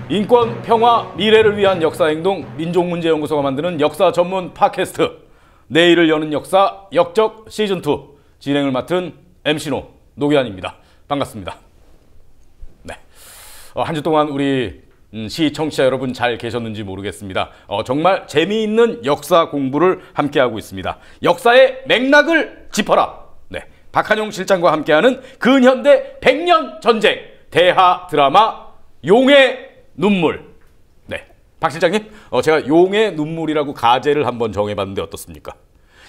인권, 평화, 미래를 위한 역사행동 민족문제연구소가 만드는 역사 전문 팟캐스트 내일을 여는 역사 역적 시즌2 진행을 맡은 MC노 노기환입니다. 반갑습니다. 네, 한 주 동안 우리 시청자 여러분 잘 계셨는지 모르겠습니다. 정말 재미있는 역사 공부를 함께하고 있습니다. 역사의 맥락을 짚어라. 네, 박한용 실장과 함께하는 근현대 100년 전쟁 대하 드라마 용의 눈물. 네, 박 실장님, 제가 용의 눈물이라고 가제를 한번 정해봤는데 어떻습니까?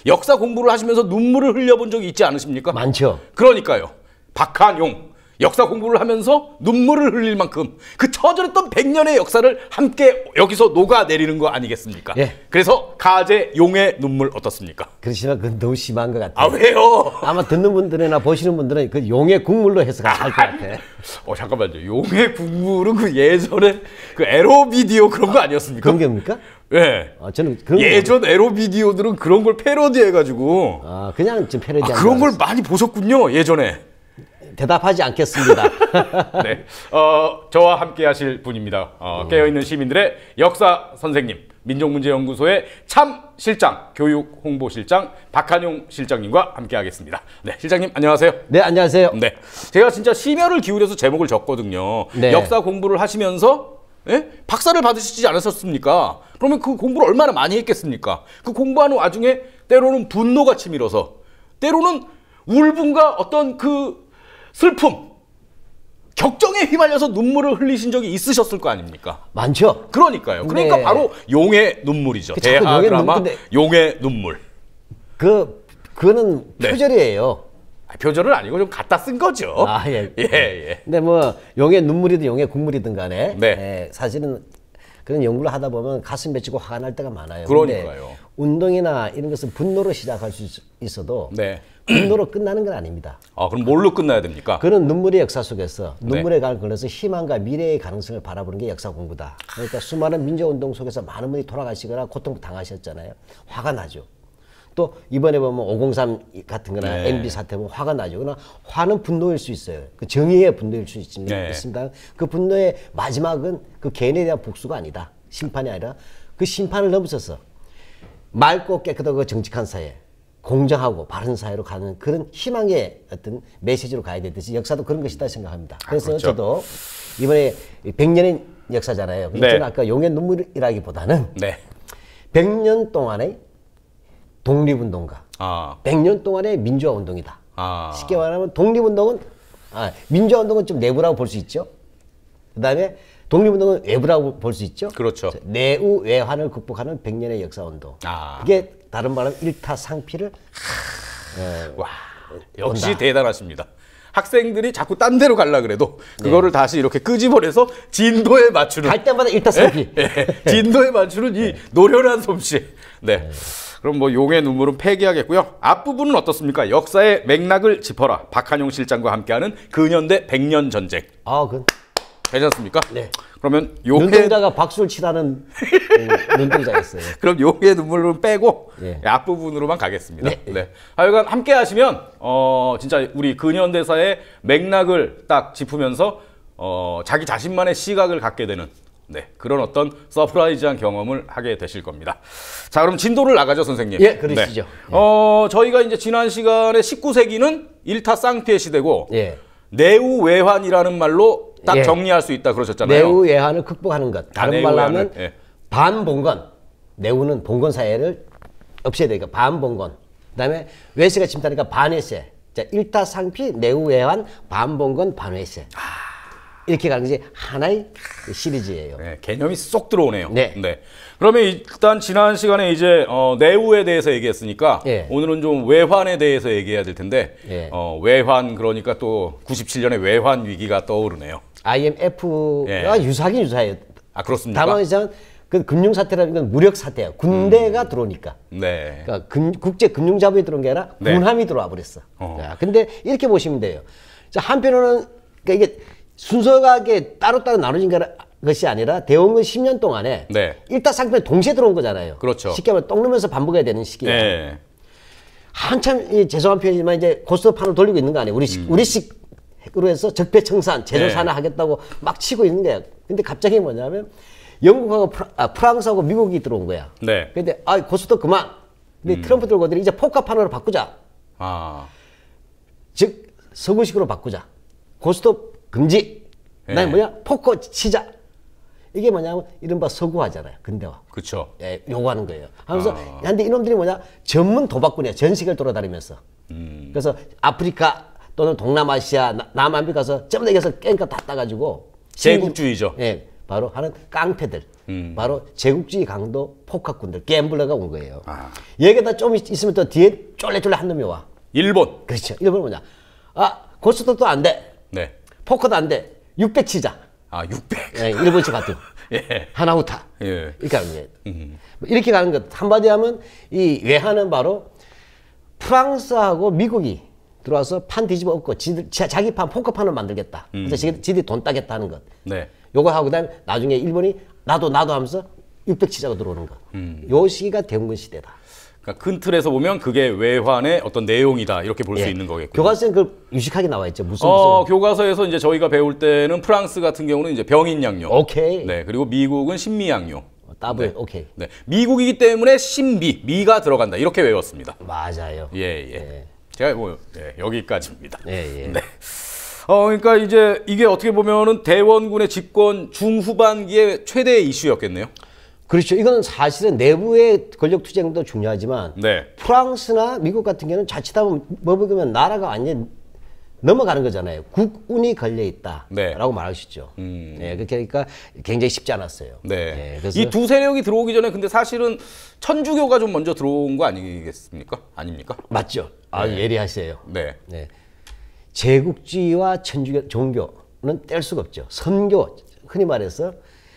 역사 공부를 하시면서 눈물을 흘려본 적이 있지 않으십니까? 많죠. 그러니까요. 박한용, 역사 공부를 하면서 눈물을 흘릴 만큼 그 처절했던 100년의 역사를 함께 여기서 녹아내리는 거 아니겠습니까? 예. 그래서 가제 용의 눈물 어떻습니까? 그렇지만 그건 너무 심한 것 같아요. 아, 왜요? 아마 듣는 분들이나 보시는 분들은 그 용의 국물로 해석할 것 같아. 잠깐만요. 용의 국물은 그 예전에 그 에로 비디오 그런 거 아니었습니까? 그런 겁니까? 예. 저는 그런 예전 에로 비디오들은 그런 걸 패러디해가지고. 그냥 좀 패러디한 그런 걸 많이 보셨군요. 예전에. 대답하지 않겠습니다. 네, 저와 함께 하실 분입니다. 깨어있는 시민들의 역사 선생님, 민족문제연구소의 참 실장, 교육 홍보실장 박한용 실장님과 함께 하겠습니다. 네, 실장님 안녕하세요. 네, 안녕하세요. 네, 제가 진짜 심혈을 기울여서 제목을 줬거든요. 네. 역사 공부를 하시면서 박사를 받으시지 않으셨습니까? 그러면 그 공부를 얼마나 많이 했겠습니까? 그 공부하는 와중에 때로는 분노가 치밀어서, 때로는 울분과 어떤 그 슬픔, 격정에 휘말려서 눈물을 흘리신 적이 있으셨을 거 아닙니까? 많죠. 그러니까요. 그러니까 네. 바로 용의 눈물이죠. 자꾸 대하 용의 드라마 눈물, 용의 눈물. 그거는 네. 표절이에요. 표절은 아니고 좀 갖다 쓴 거죠. 예. 예. 근데 뭐 용의 눈물이든 용의 국물이든 간에 네. 사실은 그런 연구를 하다 보면 가슴 맺히고 화가 날 때가 많아요. 그러니까요. 근데 운동이나 이런 것은 분노로 시작할 수 있어도 네. 분노로 끝나는 건 아닙니다. 그럼 뭘로 끝나야 됩니까? 그런 눈물의 역사 속에서 네. 눈물의 강을 걸어서 희망과 미래의 가능성을 바라보는 게 역사 공부다. 그러니까 수많은 민족운동 속에서 많은 분이 돌아가시거나 고통 당하셨잖아요. 화가 나죠. 또 이번에 보면 503 같은 거나 네. MB 사태 보면 화가 나죠. 그러나 화는 분노일 수 있어요. 그 정의의 분노일 수 있습니다. 네. 그 분노의 마지막은 그 개인에 대한 복수가 아니다. 심판이 아니라 그 심판을 넘어서서 맑고 깨끗하고 정직한 사회, 공정하고 바른 사회로 가는 그런 희망의 어떤 메시지로 가야 되듯이 역사도 그런 것이다 생각합니다. 그래서 그렇죠. 저도 이번에 100년의 역사잖아요. 네. 저는 아까 용의 눈물이라기보다는 네. 100년 동안의 독립운동가, 100년 동안의 민주화운동이다. 쉽게 말하면 독립운동은 민주화운동은 좀 내부라고 볼 수 있죠. 그다음에 독립운동은 외부라고 볼 수 있죠. 그렇죠. 내우 외환을 극복하는 100년의 역사운동. 그게 다른 말로 일타상피를 와, 역시 대단하십니다. 학생들이 자꾸 딴 데로 가려 그래도 그거를 다시 이렇게 끄집어내서 진도에 맞추는, 갈 때마다 일타상피. 진도에 맞추는 이 노련한 솜씨. 네. 그럼 뭐 용의 눈물은 폐기하겠고요. 앞부분은 어떻습니까? 역사의 맥락을 짚어라. 박한용 실장과 함께하는 근현대 100년 전쟁. 괜찮습니까? 네. 그러면 용의 눈동자가 박수를 치라는 눈동자였어요. 그럼 용의 눈물은 빼고 네. 앞부분으로만 가겠습니다. 네. 네. 하여간 함께 하시면 진짜 우리 근현대사의 맥락을 딱 짚으면서 자기 자신만의 시각을 갖게 되는 그런 어떤 서프라이즈한 경험을 하게 되실 겁니다. 자, 그럼 진도를 나가죠, 선생님. 예, 그러시죠. 저희가 이제 지난 시간에 19세기는 일타 쌍피의 시대고 예. 내우 외환이라는 말로 딱 예. 정리할 수 있다 그러셨잖아요. 내우 외환을 극복하는 것. 다른 말로 하면 예. 반봉건. 내우는 봉건 사회를 없애야 되니까 반봉건. 그다음에 외세가 침투하니까 반외세. 자, 일타상피, 내우 외환, 반봉건, 반외세. 이렇게 가는 것이 하나의 시리즈예요. 네, 개념이 쏙 들어오네요. 네. 그러면 일단 지난 시간에 이제 내우에 대해서 얘기했으니까 예. 오늘은 좀 외환에 대해서 얘기해야 될 텐데 예. 외환 그러니까 또 97년에 외환 위기가 떠오르네요. IMF가 예. 유사하긴 유사해요. 그렇습니까? 다만 이상 그 금융 사태라는 건 무력 사태야. 군대가 들어오니까. 네. 그러니까 국제 금융 자본이 들어온 게 아니라 네. 군함이 들어와 버렸어. 근데 이렇게 보시면 돼요. 자, 한편으로는 그러니까 이게 순서가게 따로따로 나눠진 것이 아니라 대원군 10년 동안에 네. 일타상편이 동시에 들어온 거잖아요. 그렇죠. 쉽게 말하면 똥 누면서 반복해야 되는 시기예요. 네. 한참 죄송한 표현이지만 이제 고스톱판을 돌리고 있는 거 아니에요. 우리식으로 해서 적폐청산, 제조산을 하겠다고 막 치고 있는 거예요. 근데 갑자기 뭐냐면 영국하고 프랑스하고 미국이 들어온 거야. 네. 근데 고스톱 그만. 근데 트럼프 들고들이 이제 포카판으로 바꾸자. 아. 즉 서구식으로 바꾸자. 고스톱 금지. 그다음에 뭐야? 포커 치자. 이게 뭐냐면 이른바 서구화잖아요. 근대화. 그렇죠. 예, 요구하는 거예요. 하면서 근데 이놈들이 뭐냐? 전문 도박꾼이야. 전 세계를 돌아다니면서. 그래서 아프리카 또는 동남아시아, 남아메리카 가서 전부 다 여기서 깽가 다 따가지고 제국주의죠. 예, 바로 하는 깡패들. 바로 제국주의 강도 포카꾼들, 갬블러가 온 거예요. 여기다 좀 있으면 또 뒤에 쫄래쫄래 한 놈이 와. 일본. 그렇죠. 일본 뭐냐? 고스톱도 안 돼. 네. 포커도 안 돼. 600 치자. 600. 예, 일본식 같은. 예. 하나우타. 예. 이렇게 하는 거예요. 이렇게 가는 것. 한마디 하면 이 외환은 바로 프랑스하고 미국이 들어와서 판 뒤집어 엎고 자기 판 포커판을 만들겠다. 그래서 지들이 돈 따겠다 하는 것. 네. 요거 하고 그다음에 나중에 일본이 나도 하면서 600 치자가 들어오는 것. 요 시기가 대원군 시대다. 그러니까 큰 틀에서 보면 그게 외환의 어떤 내용이다 이렇게 볼 수 예. 있는 거겠군요. 교과서에 그 유식하게 나와 있죠. 무슨 교과서에서 이제 저희가 배울 때는 프랑스 같은 경우는 이제 병인양요. 오케이. 네. 그리고 미국은 신미양요. 더블 오케이. 네. 미국이기 때문에 미가 들어간다 이렇게 외웠습니다. 맞아요. 예. 제가 여기까지입니다. 예. 네. 그러니까 이제 이게 어떻게 보면은 대원군의 집권 중후반기의 최대 이슈였겠네요. 그렇죠. 이거는 사실은 내부의 권력 투쟁도 중요하지만 네. 프랑스나 미국 같은 경우는 자칫하면 먹으면 나라가 완전 넘어가는 거잖아요. 국운이 걸려 있다라고 네. 말할 수 있죠. 예, 그러니까 굉장히 쉽지 않았어요. 네. 예, 그래서 이 두 세력이 들어오기 전에 근데 사실은 천주교가 좀 먼저 들어온 거 아니겠습니까? 아닙니까? 맞죠. 예리하세요. 네. 네. 제국주의와 천주교 종교는 뗄 수가 없죠. 선교, 흔히 말해서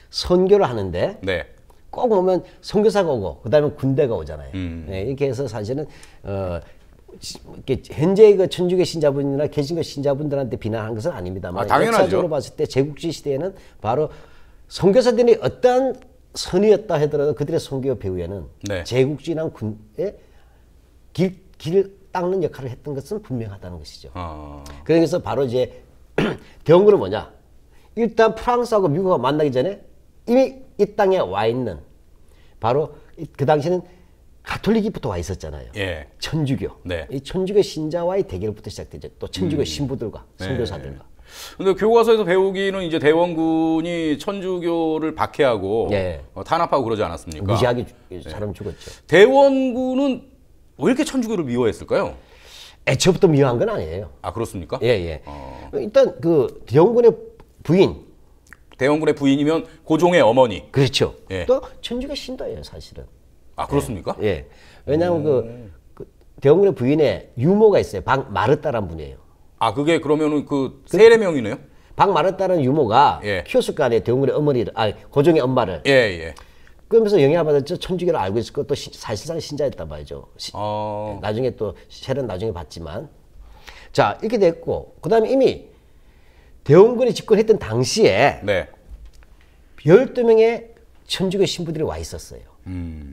선교를 하는데 네. 꼭 오면 선교사가 오고 그다음에 군대가 오잖아요. 네, 이렇게 해서 사실은 이렇게 현재의 그 천주교 신자분이나 개신교 신자분들한테 비난하는 것은 아닙니다만 당연하죠. 역사적으로 봤을 때 제국주의 시대에는 바로 선교사들이 어떠한 선이었다 하더라도 그들의 선교 배후에는 네. 제국주의나 군의 길을 닦는 역할을 했던 것은 분명하다는 것이죠. 그래서 바로 이제 대원군은 뭐냐? 일단 프랑스하고 미국과 만나기 전에 이미 이 땅에 와 있는 바로 그 당시에는 가톨릭이부터 와 있었잖아요. 예. 천주교. 네. 이 천주교 신자와의 대결부터 시작되죠. 또 천주교 신부들과 선교사들과. 근데 교과서에서 배우기는 이제 대원군이 천주교를 박해하고 예. 탄압하고 그러지 않았습니까? 무지하게 사람 죽었죠. 대원군은 왜 이렇게 천주교를 미워했을까요? 애초부터 미워한 건 아니에요. 그렇습니까? 예. 일단 그 대원군의 부인. 대원군의 부인이면 고종의 어머니. 그렇죠. 예. 또 천주교 신도예요, 사실은. 그렇습니까? 예. 왜냐하면 그 대원군의 부인의 유모가 있어요. 마르따라는 분이에요. 그게 그러면은 그 세례명이네요? 마르따라는 유모가 예. 키웠을 거 아니에요. 대원군의 어머니를, 고종의 엄마를. 예. 그러면서 영향을 받았죠. 천주교를 알고 있었고 또 사실상 신자였단 말이죠. 나중에 또 세례는 나중에 받지만. 자, 이렇게 됐고 그다음에 이미 대원군이 집권했던 당시에 네. 12명의 천주교 신부들이 와 있었어요.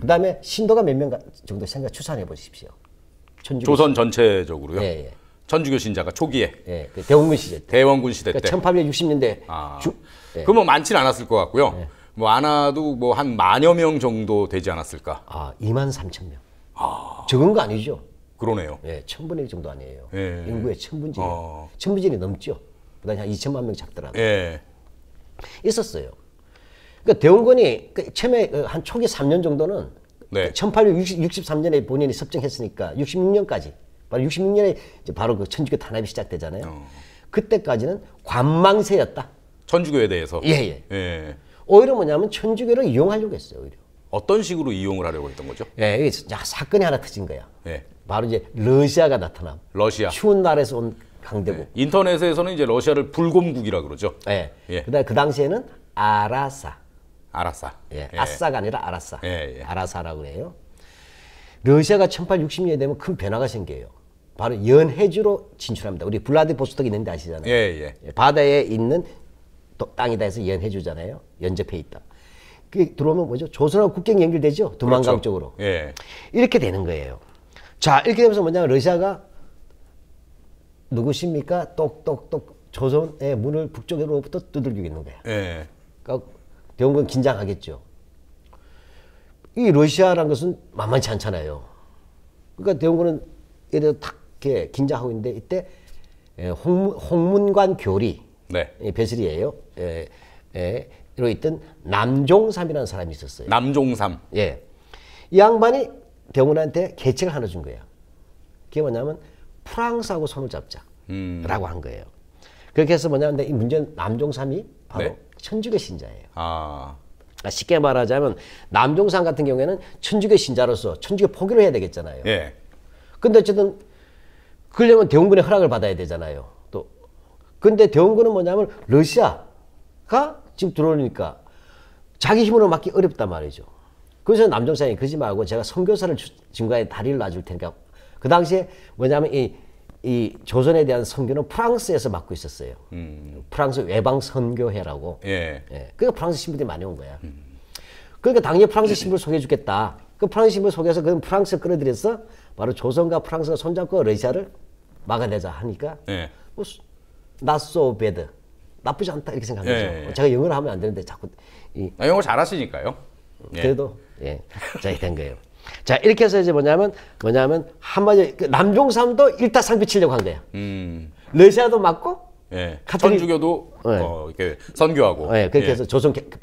그다음에 신도가 몇 명 정도 생각 추산해 보십시오. 조선 전체적으로요? 예. 천주교 신자가 초기에. 예. 그 대원군 시대 때. 대원군 시대 때. 그러니까 1860년대. 그러면 많지는 않았을 것 같고요. 뭐 많아도 뭐 한 10,000여 명 정도 되지 않았을까? 23,000명. 적은 거 아니죠? 그러네요. 예, 1000분의 1 정도 아니에요. 예. 인구의 1000분지예요. 1000분지이 넘죠. 그다음에 한 2천만 명 잡더라고요. 예. 있었어요. 그러니까 대원군이 처음에 한 초기 3년 정도는 네. 1863년에 본인이 섭정했으니까 66년까지 바로 66년에 이제 바로 그 천주교 탄압이 시작되잖아요. 그때까지는 관망세였다. 천주교에 대해서. 예. 오히려 뭐냐면 천주교를 이용하려고 했어요. 오히려. 어떤 식으로 이용을 하려고 했던 거죠? 예, 이게 사건이 하나 터진 거야. 예. 바로 이제 러시아가 나타남. 러시아. 추운 나라에서 온 강대국. 인터넷에서는 이제 러시아를 불곰국이라 그러죠. 예. 예. 그다음에 그 당시에는 아라사. 예. 아싸가 아니라 아라사. 예. 아라사라고 해요. 러시아가 1860년이 되면 큰 변화가 생겨요. 바로 연해주로 진출합니다. 우리 블라디보스톡 있는데 아시잖아요. 예. 바다에 있는 땅이다 해서 연해주잖아요. 연접해 있다. 그게 들어오면 뭐죠? 조선하고 국경 연결되죠. 두만강 그렇죠. 쪽으로. 예. 이렇게 되는 거예요. 자, 이렇게 되면서 뭐냐면 러시아가 누구십니까? 똑똑똑 조선의 문을 북쪽으로부터 두들기고 있는 거야. 예. 그러니까 대원군 긴장하겠죠. 이 러시아라는 것은 만만치 않잖아요. 그러니까 대원군은 이래 탁 이렇게 긴장하고 있는데 이때 홍문관 교리 네. 배슬이에요. 로 있던 남종삼이라는 사람이 있었어요. 남종삼. 예, 이 양반이 대원군한테 계책을 하나 준 거예요. 그게 뭐냐면 프랑스하고 손을 잡자라고 한 거예요. 그렇게 해서 뭐냐면 이 문제는 남종삼이 바로 네. 천주교 신자예요. 아. 쉽게 말하자면 남종삼 같은 경우에는 천주교 신자로서 천주교 포기를 해야 되겠잖아요. 예. 근데 어쨌든 그러려면 대원군의 허락을 받아야 되잖아요. 또 근데 대원군은 뭐냐면 러시아가 지금 들어오니까 자기 힘으로 막기 어렵단 말이죠. 그래서 남종삼이 그러지 말고 제가 선교사를 중간에 다리를 놔줄 테니까 그 당시에 뭐냐면 이 조선에 대한 선교는 프랑스에서 맡고 있었어요. 프랑스 외방 선교회라고. 예. 그러니까 프랑스 신부들이 많이 온 거야. 그러니까 당연히 프랑스 신부를 소개해주겠다. 그 프랑스 신부를 소개해서 그 프랑스를 끌어들여서 바로 조선과 프랑스가 손잡고 러시아를 막아내자 하니까 예. 뭐 not so bad. 나쁘지 않다 이렇게 생각한 거죠. 예. 제가 영어를 하면 안 되는데 자꾸 영어 잘하시니까요. 예. 그래도 자 된 거예요. 자 이렇게 해서 이제 뭐냐면 한마디 남종삼도 일타상비 치려고 한 거야. 러시아도 맞고 예. 카톨릭- 천주교도 네. 이렇게 선교하고. 그렇게 예. 해서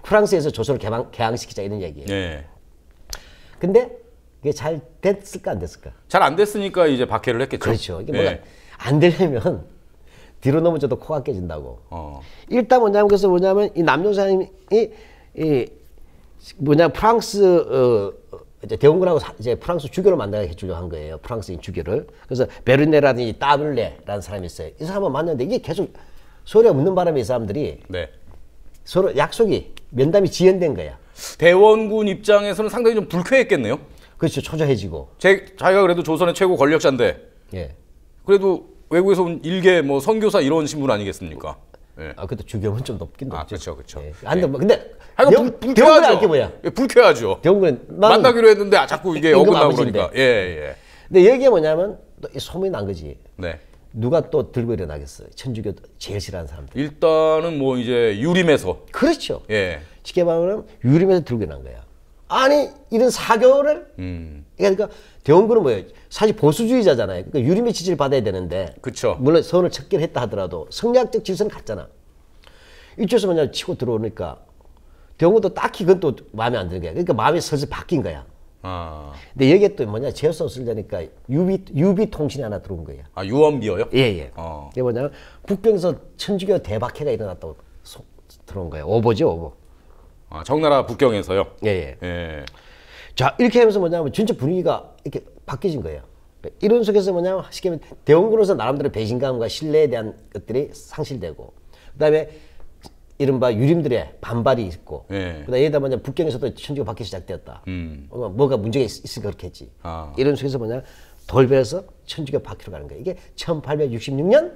프랑스에서 조선을 개항시키자 이런 얘기예요. 예. 근데 그게 잘 됐을까 안 됐을까? 잘 안 됐으니까 이제 박해를 했겠죠. 그렇죠. 이게 예. 뭐가 안 되려면 뒤로 넘어져도 코가 깨진다고. 어. 일단 뭐냐면 이 남종삼이 프랑스 이제 대원군하고 이제 프랑스 주교를 만나게 해주려고 한 거예요. 프랑스인 주교를. 그래서 베르네라든지 따블레라는 사람이 있어요. 이 사람을 만났는데 이게 계속 소리가 묻는 바람에 이 사람들이 네. 서로 약속이 면담이 지연된 거야. 대원군 입장에서는 상당히 좀 불쾌했겠네요. 그렇죠. 초조해지고. 자기가 그래도 조선의 최고 권력자인데 예. 그래도 외국에서 온 일개 뭐 선교사 이런 신분 아니겠습니까? 예. 그것도 주교는 좀 높긴 높죠. 그렇죠. 예. 근데 하여간 대원군이 불쾌하죠. 알게 뭐야? 예, 불쾌하죠. 대원군은 만나기로 했는데 자꾸 이게 임금 어긋나고 아버지인데. 그러니까. 예. 근데 여기에 뭐냐면 또 소문이 난 거지. 네. 누가 또 들고 일어나겠어요? 천주교 제일 싫어하는 사람들. 일단은 뭐 이제 유림에서. 그렇죠. 예. 쉽게 말하면 유림에서 들고 일어난 거야. 아니 이런 사교를 그러니까 대원군은 뭐예요? 사실 보수주의자잖아요. 그러니까 유림의 지지를 받아야 되는데 그쵸. 물론 선을 척결 했다 하더라도 성리학적 질서는 같잖아. 이쪽에서 그냥 치고 들어오니까 대원군도 딱히 그건 또 마음에 안 드는 거야. 그러니까 마음이 슬슬 바뀐 거야. 아. 근데 여기에 또 뭐냐 제어서 쓰려니까 유비 통신이 하나 들어온 거야. 아, 유언비어요? 예. 어. 이게 뭐냐면 북경에서 천주교 대박해가 일어났다고 들어온 거예요. 오보죠, 오보. 아, 청나라 북경에서요? 예. 예. 자, 이렇게 하면서 뭐냐면 진짜 분위기가 이렇게 바뀌어진 거예요. 이런 속에서 뭐냐면 쉽게 말하면 대원군으로서 나름대로 배신감과 신뢰에 대한 것들이 상실되고 그다음에 이른바 유림들의 반발이 있고 예. 그다음에 여기다 뭐냐 북경에서도 천주가 바뀌기 시작되었다. 뭐가 문제가 있으니까 그렇겠지. 아. 이런 속에서 뭐냐 돌변해서 천주교 바뀌로 가는 거예요. 이게 1866년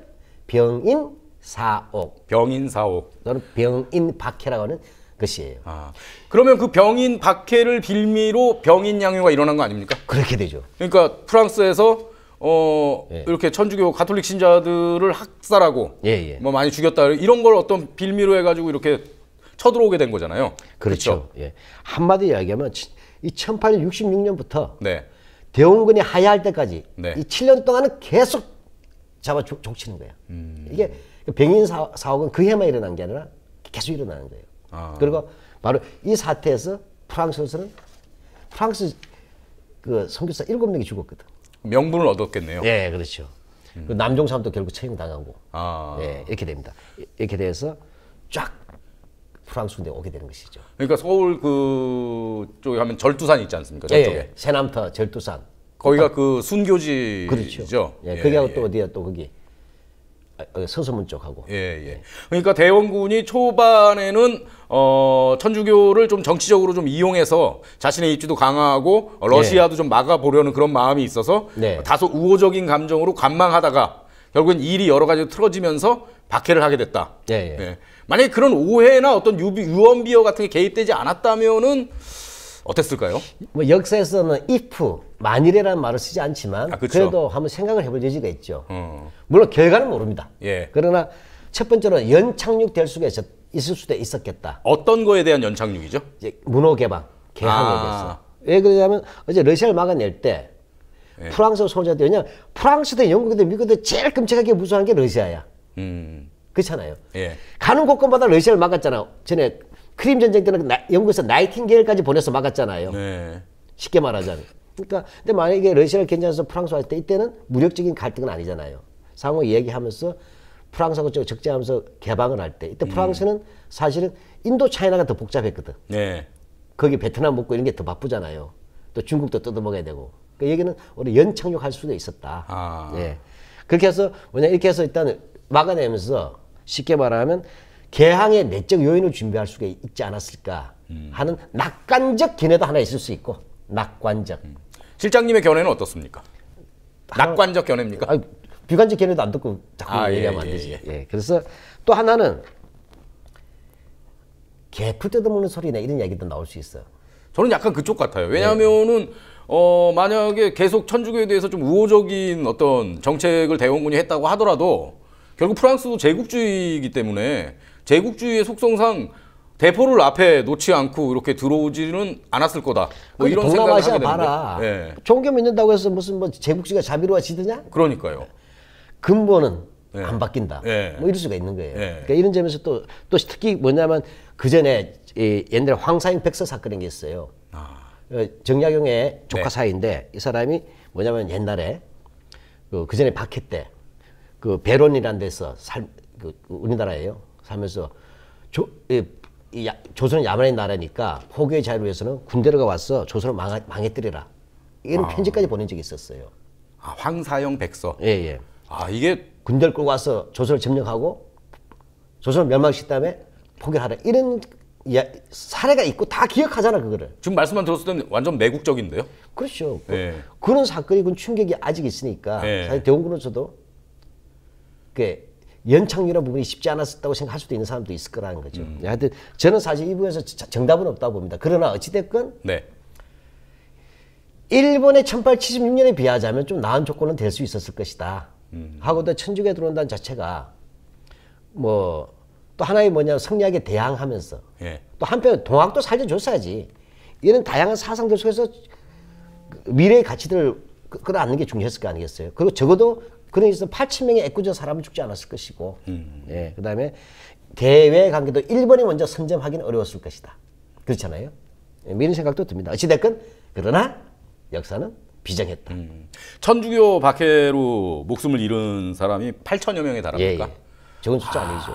병인 사옥 병인사옥. 또는 병인 박해라고 하는 것이에요. 아. 그러면 그 병인 박해를 빌미로 병인 양요가 일어난 거 아닙니까? 그렇게 되죠. 그러니까 프랑스에서 예. 이렇게 천주교 가톨릭 신자들을 학살하고 예. 뭐 많이 죽였다 이런 걸 어떤 빌미로 해가지고 이렇게 쳐들어오게 된 거잖아요. 그렇죠. 예. 한마디로 이야기하면 이 1866년부터 네. 대원군이 하야할 때까지 네. 이 7년 동안은 계속 잡아 족치는 거예요. 이게 병인 사옥은 그 해만 일어난 게 아니라 계속 일어나는 거예요. 아. 그리고 바로 이 사태에서 프랑스 그 선교사 7명이 죽었거든. 명분을 얻었겠네요. 예, 그렇죠. 그 남종삼도 결국 처형당하고 아. 예, 이렇게 됩니다. 이렇게 돼서 쫙 프랑스 군대가 오게 되는 것이죠. 그러니까 서울 그 쪽에 가면 절두산 있지 않습니까? 저쪽에. 예, 세남터 절두산. 거기가 그 순교지죠. 그렇죠. 예, 거기하고 또 어디야 또 거기 서소문 쪽하고. 예, 예. 그러니까 대원군이 초반에는 천주교를 좀 정치적으로 좀 이용해서 자신의 입지도 강화하고 러시아도 좀 막아보려는 그런 마음이 있어서 네. 다소 우호적인 감정으로 관망하다가 결국엔 일이 여러 가지로 틀어지면서 박해를 하게 됐다. 예, 예. 예. 만약에 그런 오해나 어떤 유언비어 같은 게 개입되지 않았다면은 어땠을까요? 뭐 역사에서는 if 만일이라는 말을 쓰지 않지만 아, 그쵸. 그래도 한번 생각을 해볼 여지가 있죠. 어. 물론 결과는 모릅니다. 예. 그러나 첫 번째로 연착륙될 수가 있을 수도 있었겠다. 어떤 거에 대한 연착륙이죠? 이제 문호 개방, 개항에 아. 대해서. 왜 그러냐면 어제 러시아를 막아낼 때 예. 프랑스 손자들 왜냐 프랑스도 영국도 미국도 제일 끔찍하게 무서워한 게 러시아야. 그렇잖아요. 예. 가는 곳곳마다 러시아를 막았잖아. 전에 크림 전쟁 때는 영국에서 나이팅게일까지 보내서 막았잖아요. 네. 쉽게 말하자면. 그러니까 근데 만약에 러시아를 견제해서 프랑스 할 때 이때는 무력적인 갈등은 아니잖아요. 상호 이야기하면서 프랑스하고 적재하면서 개방을 할 때 이때 프랑스는 사실은 인도 차이나가 더 복잡했거든. 네. 거기 베트남 먹고 이런 게 더 바쁘잖아요. 또 중국도 뜯어먹어야 되고. 그 얘기는 우리 연착륙할 수도 있었다. 아. 예. 그렇게 해서 뭐냐 이렇게 해서 일단 막아내면서 쉽게 말하면 개항의 내적 요인을 준비할 수가 있지 않았을까 하는 낙관적 견해도 하나 있을 수 있고 낙관적. 실장님의 견해는 어떻습니까? 낙관적 견해입니까? 아, 비관적 견해도 안 듣고 자꾸 얘기하면 안 되지. 예. 그래서 또 하나는 개풀 뜯어먹는 소리나 이런 얘기도 나올 수 있어요. 저는 약간 그쪽 같아요. 왜냐하면은 만약에 계속 천주교에 대해서 좀 우호적인 어떤 정책을 대원군이 했다고 하더라도 결국 프랑스도 제국주의이기 때문에 제국주의의 속성상 대포를 앞에 놓지 않고 이렇게 들어오지는 않았을 거다. 뭐 이런 생각을 하게 동남아시아 되는데. 봐라. 예. 종교 믿는다고 해서 무슨 뭐 제국주의가 자비로워지느냐? 그러니까요. 근본은 예. 안 바뀐다. 예. 뭐 이럴 수가 있는 거예요. 예. 그러니까 이런 점에서 또 특히 뭐냐면 그 전에 옛날에 황사형 백서 사건인 게 있어요. 정약용의 조카 네. 사이인데 이 사람이 뭐냐면 옛날에 그 전에 박해 때 그 배론이라는 데서 우리나라예요. 살면서 조선은 야만의 나라니까 포교의 자유를 위해서는 군대가 와서 조선을 망해뜨리라. 이런 편지까지 보낸 적이 있었어요. 아, 황사형 백서. 예, 예. 아, 이게 군대를 끌고 와서 조선을 점령하고 조선을 멸망시킨 다음에 포기하라. 이런 사례가 있고 다 기억하잖아, 그거를. 지금 말씀만 들었을 때는 완전 매국적인데요. 그렇죠. 예. 그런 사건이 그런 충격이 아직 있으니까 예. 사실 대원군으로서도 그 연착륙이라는 부분이 쉽지 않았다고 생각할 수도 있는 사람도 있을 거라는 거죠. 하여튼 저는 사실 이 부분에서 정답은 없다고 봅니다. 그러나 어찌됐건 네. 일본의 1876년에 비하자면 좀 나은 조건은 될 수 있었을 것이다. 하고도 천주교에 들어온다는 자체가 뭐 또 하나의 뭐냐 성리학에 대항하면서 예. 또 한편 동학도 살려줬어야지. 이런 다양한 사상들 속에서 미래의 가치들을 끌어안는 게 중요했을 거 아니겠어요. 그리고 적어도 그런 있어 8,000명의 애꿎은 사람은 죽지 않았을 것이고, 예, 그다음에 대외 관계도 일본이 먼저 선점하기는 어려웠을 것이다. 그렇잖아요. 예, 이런 생각도 듭니다. 어찌됐건 그러나 역사는 비정했다. 천주교 박해로 목숨을 잃은 사람이 8천여 명에 예, 달합니까? 예. 적은 숫자 아니죠.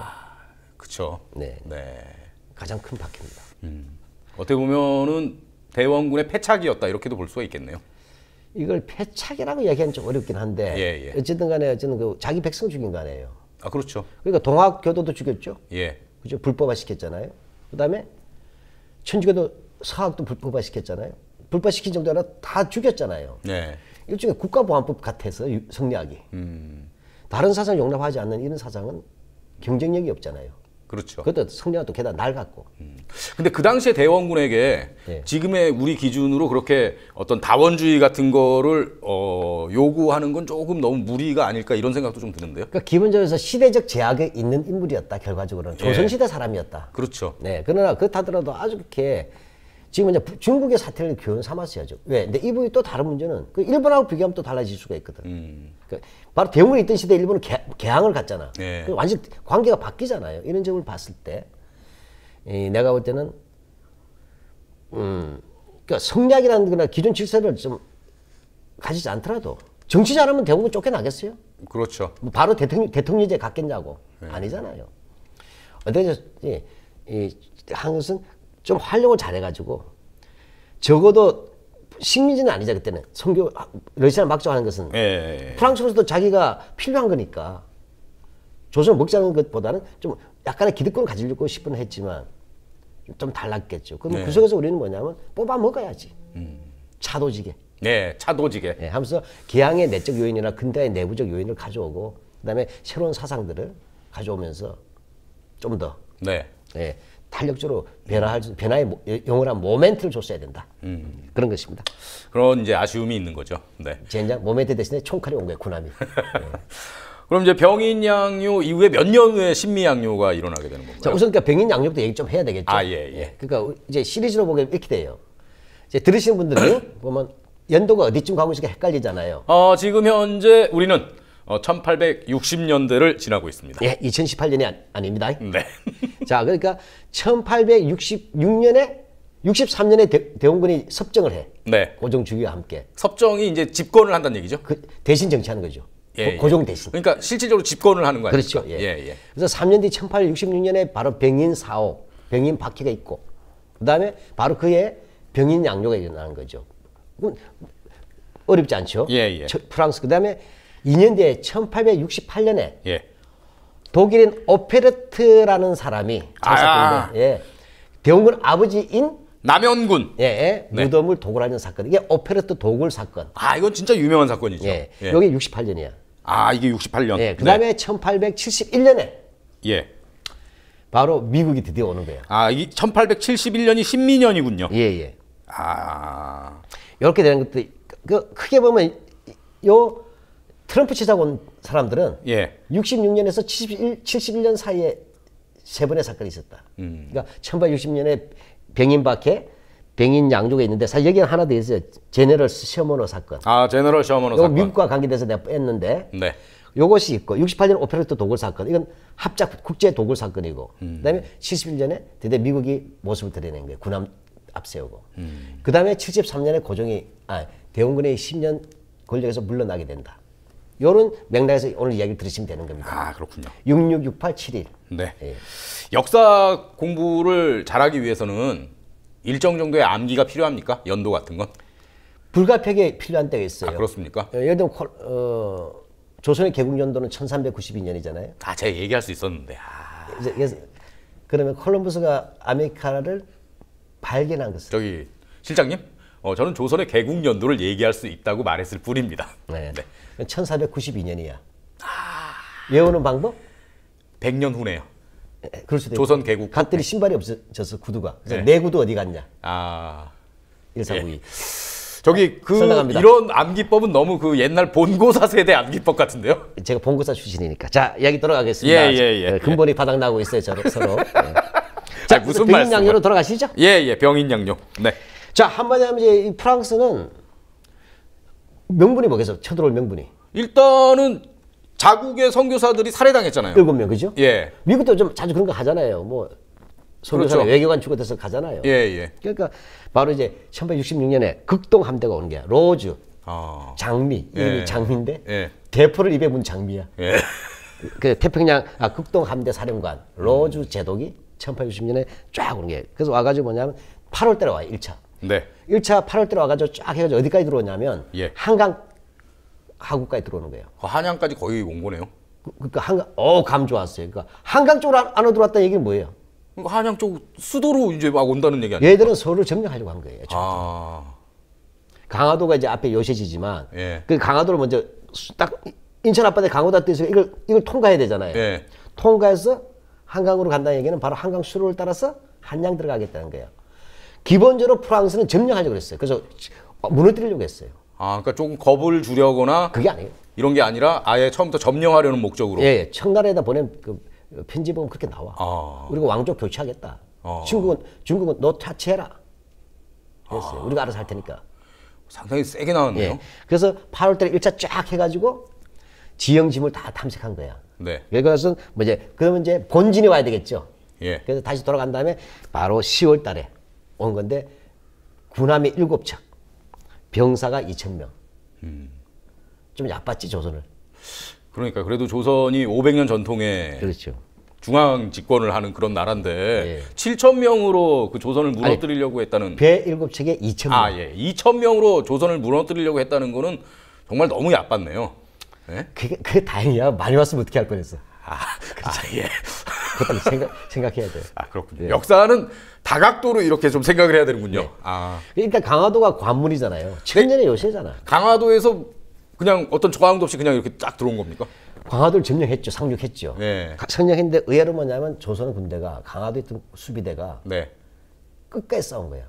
그렇죠. 네. 네. 가장 큰 박해입니다. 어떻게 보면은 대원군의 패착이었다 이렇게도 볼 수가 있겠네요. 이걸 패착이라고 얘기하기는 좀 어렵긴 한데 예, 예. 어쨌든 간에 그 자기 백성 죽인 거 아니에요. 아, 그렇죠. 그러니까 동학교도도 죽였죠. 예. 그죠? 불법화 시켰잖아요. 그다음에 천주교도 서학도 불법화 시켰잖아요. 불법화 시킨 정도 아니라 다 죽였잖아요. 네. 일종의 국가보안법 같아서 성리학이. 다른 사상 용납하지 않는 이런 사상은 경쟁력이 없잖아요. 그렇죠. 그것도 성리학도 게다가 낡았고. 근데 그 당시에 대원군에게 예. 지금의 우리 기준으로 그렇게 어떤 다원주의 같은 거를 요구하는 건 조금 너무 무리가 아닐까 이런 생각도 좀 드는데요. 그러니까 기본적으로 시대적 제약에 있는 인물이었다. 결과적으로는 조선시대 사람이었다. 그렇죠. 네, 그러나 그렇다더라도 아주 이렇게 지금 이제 중국의 사태를 교훈 삼았어야죠. 왜? 근데 이 부분이 또 다른 문제는 그 일본하고 비교하면 또 달라질 수가 있거든. 그러니까 바로 대원군이 있던 시대에 일본은 개항을 갔잖아. 네. 완전 관계가 바뀌잖아요. 이런 점을 봤을 때 내가 볼 때는 그러니까 성리학이라는 거나 기존 질서를 좀 가지지 않더라도 정치 잘하면 대원군 쫓겨나겠어요? 그렇죠. 뭐 바로 대통령제 갔겠냐고. 아니잖아요. 어떻게 한 것은 좀 활용을 잘해가지고 적어도 식민지는 아니자 그때는 러시아를 막자고 하는 것은 예. 프랑스로서도 자기가 필요한 거니까 조선을 먹자는 것보다는 좀 약간의 기득권을 가지려고 싶은 했지만 좀 달랐겠죠. 그럼 네. 그 속에서 우리는 뭐냐면 뽑아 먹어야지. 차도지게. 네, 차도지게. 예, 하면서 개항의 내적 요인이나 근대의 내부적 요인을 가져오고 그다음에 새로운 사상들을 가져오면서 좀 더 네. 예, 탄력적으로 변화의 영원한 모멘트를 줬어야 된다. 그런 것입니다. 그런 이제 아쉬움이 있는 거죠. 네. 젠장 모멘트 대신에 총칼이 온 거예요, 군함이. 그럼 이제 병인양요 이후에 몇 년 후에 신미양요가 일어나게 되는 건가요? 자, 우선 그러니까 병인 양력도 얘기 좀 해야 되겠죠. 아, 예. 그러니까 이제 시리즈로 보면 이렇게 돼요. 이제 들으시는 분들은 보면 연도가 어디쯤 가고 있을까 헷갈리잖아요. 지금 현재 우리는 1860년대를 지나고 있습니다. 예, 2018년이 아닙니다. 네. 자, 그러니까 1866년에 63년에 대원군이 섭정을 해. 네. 고종 주기와 함께. 섭정이 이제 집권을 한다는 얘기죠. 그 대신 정치하는 거죠. 예, 고종 대신. 그러니까 실질적으로 집권을 하는 거 아닙니까? 그렇죠. 예. 예. 그래서 3년 뒤 1866년에 바로 병인 사호, 병인 박해가 있고, 그 다음에 바로 그해 병인 양요가 일어나는 거죠. 그럼 어렵지 않죠? 예. 프랑스. 그 다음에 2년 뒤에 1868년에 예. 독일인 오페르트라는 사람이 사건인데, 예. 대원군 아버지인 남연군. 예, 네. 무덤을 도굴하는 사건. 이게 오페르트 도굴 사건. 이건 진짜 유명한 사건이죠. 예. 예. 여기 68년이야. 이게 68년. 예. 그다음에 1871년에 예. 바로 미국이 드디어 오는 거예요. 이게 1871년이 신민년이군요. 예. 이렇게 되는 것도 크게 보면 요 트럼프 치자고 온 사람들은 66년에서 71년 사이에 세 번의 사건이 있었다. 그러니까 1860년에 병인 박해, 병인 양조가 있는데 사실 여기는 하나 더 있어요. 제너럴 셔머너 사건. 제너럴 셔머너 이거 사건. 미국과 관계돼서 내가 뺐는데 네. 요것이 있고 68년 오페르트 도굴 사건. 이건 합작 국제 도굴 사건이고 그다음에 71년에 드디어 미국이 모습을 드러낸 거예요. 군함 앞세우고. 그다음에 73년에 고종이 대원군의 10년 권력에서 물러나게 된다. 요런 맥락에서 오늘 이야기를 들으시면 되는 겁니다. 그렇군요. 666871. 네. 예. 역사 공부를 잘하기 위해서는 일정 정도의 암기가 필요합니까? 연도 같은 건? 불가피하게 필요한 때가 있어요. 그렇습니까? 예를 들면 조선의 개국 연도는 1392년이잖아요. 제가 얘기할 수 있었는데. 그래서 그러면 콜럼버스가 아메리카를 발견한 것은 저기 실장님, 저는 조선의 개국 연도를 얘기할 수 있다고 말했을 뿐입니다. 네. 1492년이야. 외우는 방법? 100년 후네요. 그럴 수도 조선 있고. 개국. 갔더니 신발이 없어졌어, 구두가. 그래서 네. 내 구두 어디 갔냐? 1492. 저기 설명합니다. 이런 암기법은 너무 그 옛날 본고사 세대 암기법 같은데요? 제가 본고사 출신이니까. 자, 이야기 돌아가겠습니다. 예. 근본이 바닥 나고 있어요, 서로. 자, 무슨 말씀? 병인양요로 돌아가시죠? 예, 병인양요. 네. 자, 한마디 하면 이제 이 프랑스는 명분이 뭐겠어? 쳐들어올 명분이. 일단은 자국의 선교사들이 살해당했잖아요. 7명, 그죠? 예. 미국도 좀 자주 그런 거 하잖아요. 뭐, 선교사나 그렇죠. 외교관 주고돼서 가잖아요. 예. 그러니까 바로 이제 1866년에 극동 함대가 오는 거야. 로즈, 장미, 이름이 예. 장미인데 예. 대포를 입에 문 장미야. 예. 그 태평양 극동 함대 사령관 로즈 제독이 1860년에 쫙 오는 게. 그래서 와가지고 뭐냐면 8월 달에 와요. 1차. 네. 1차 8월 달에 와가지고 쫙 해가지고 어디까지 들어오냐면 예. 한강 하구까지 들어오는 거예요. 한양까지 거의 온 거네요. 그러니까 한강, 감 좋았어요. 그러니까 한강 쪽으로 안으로 들어왔다는 얘기는 뭐예요? 그러니까 한양 쪽 수도로 이제 막 온다는 얘기 아니에요? 얘들은 서울을 점령하려고 한 거예요. 아. 강화도가 이제 앞에 요새지지만 예. 그 강화도를 먼저 딱 인천 앞바다에 강화도가 떠 있으니까 이걸 통과해야 되잖아요. 예. 통과해서 한강으로 간다는 얘기는 바로 한강 수로를 따라서 한양 들어가겠다는 거예요. 기본적으로 프랑스는 점령하려고 했어요. 그래서 무너뜨리려고 했어요. 그러니까 조금 겁을 주려거나 그게 아니에요. 이런 게 아니라 아예 처음부터 점령하려는 목적으로. 예, 청나라에다 보낸 그 편지 보면 그렇게 나와. 그리고 왕족 교체하겠다. 중국은 너 차치해라. 그랬어요. 우리가 알아서 할 테니까. 상당히 세게 나왔네요. 예. 그래서 8월 달에 1차 쫙 해가지고 지형지물 다 탐색한 거야. 네. 그것은 뭐 이제 그러면 이제 본진이 와야 되겠죠. 예. 그래서 다시 돌아간 다음에 바로 10월 달에 온 건데 군함이 7척, 병사가 2,000명. 좀 얕봤지 조선을. 그러니까 그래도 조선이 500년 전통의 그렇죠. 중앙 집권을 하는 그런 나라인데 예. 7,000명으로 그 조선을 무너뜨리려고 했다는. 배 7척에 2,000명. 예. 2,000명으로 조선을 무너뜨리려고 했다는 거는 정말 너무 얕봤네요. 예? 그게 다행이야. 많이 왔으면 어떻게 할 뻔했어. 예. 그것도 생각해야 돼요. 아, 그렇군요. 역사는 다각도로 이렇게 좀 생각을 해야 되는군요. 네. 아. 그러니까 강화도가 관문이잖아요. 천년의 요새잖아. 강화도에서 그냥 어떤 저항도 없이 그냥 이렇게 딱 들어온 겁니까? 강화도를 점령했죠. 상륙했죠. 네. 상륙했는데 의외로 뭐냐면 조선 군대가 강화도에 있던 수비대가 네. 끝까지 싸운 거야.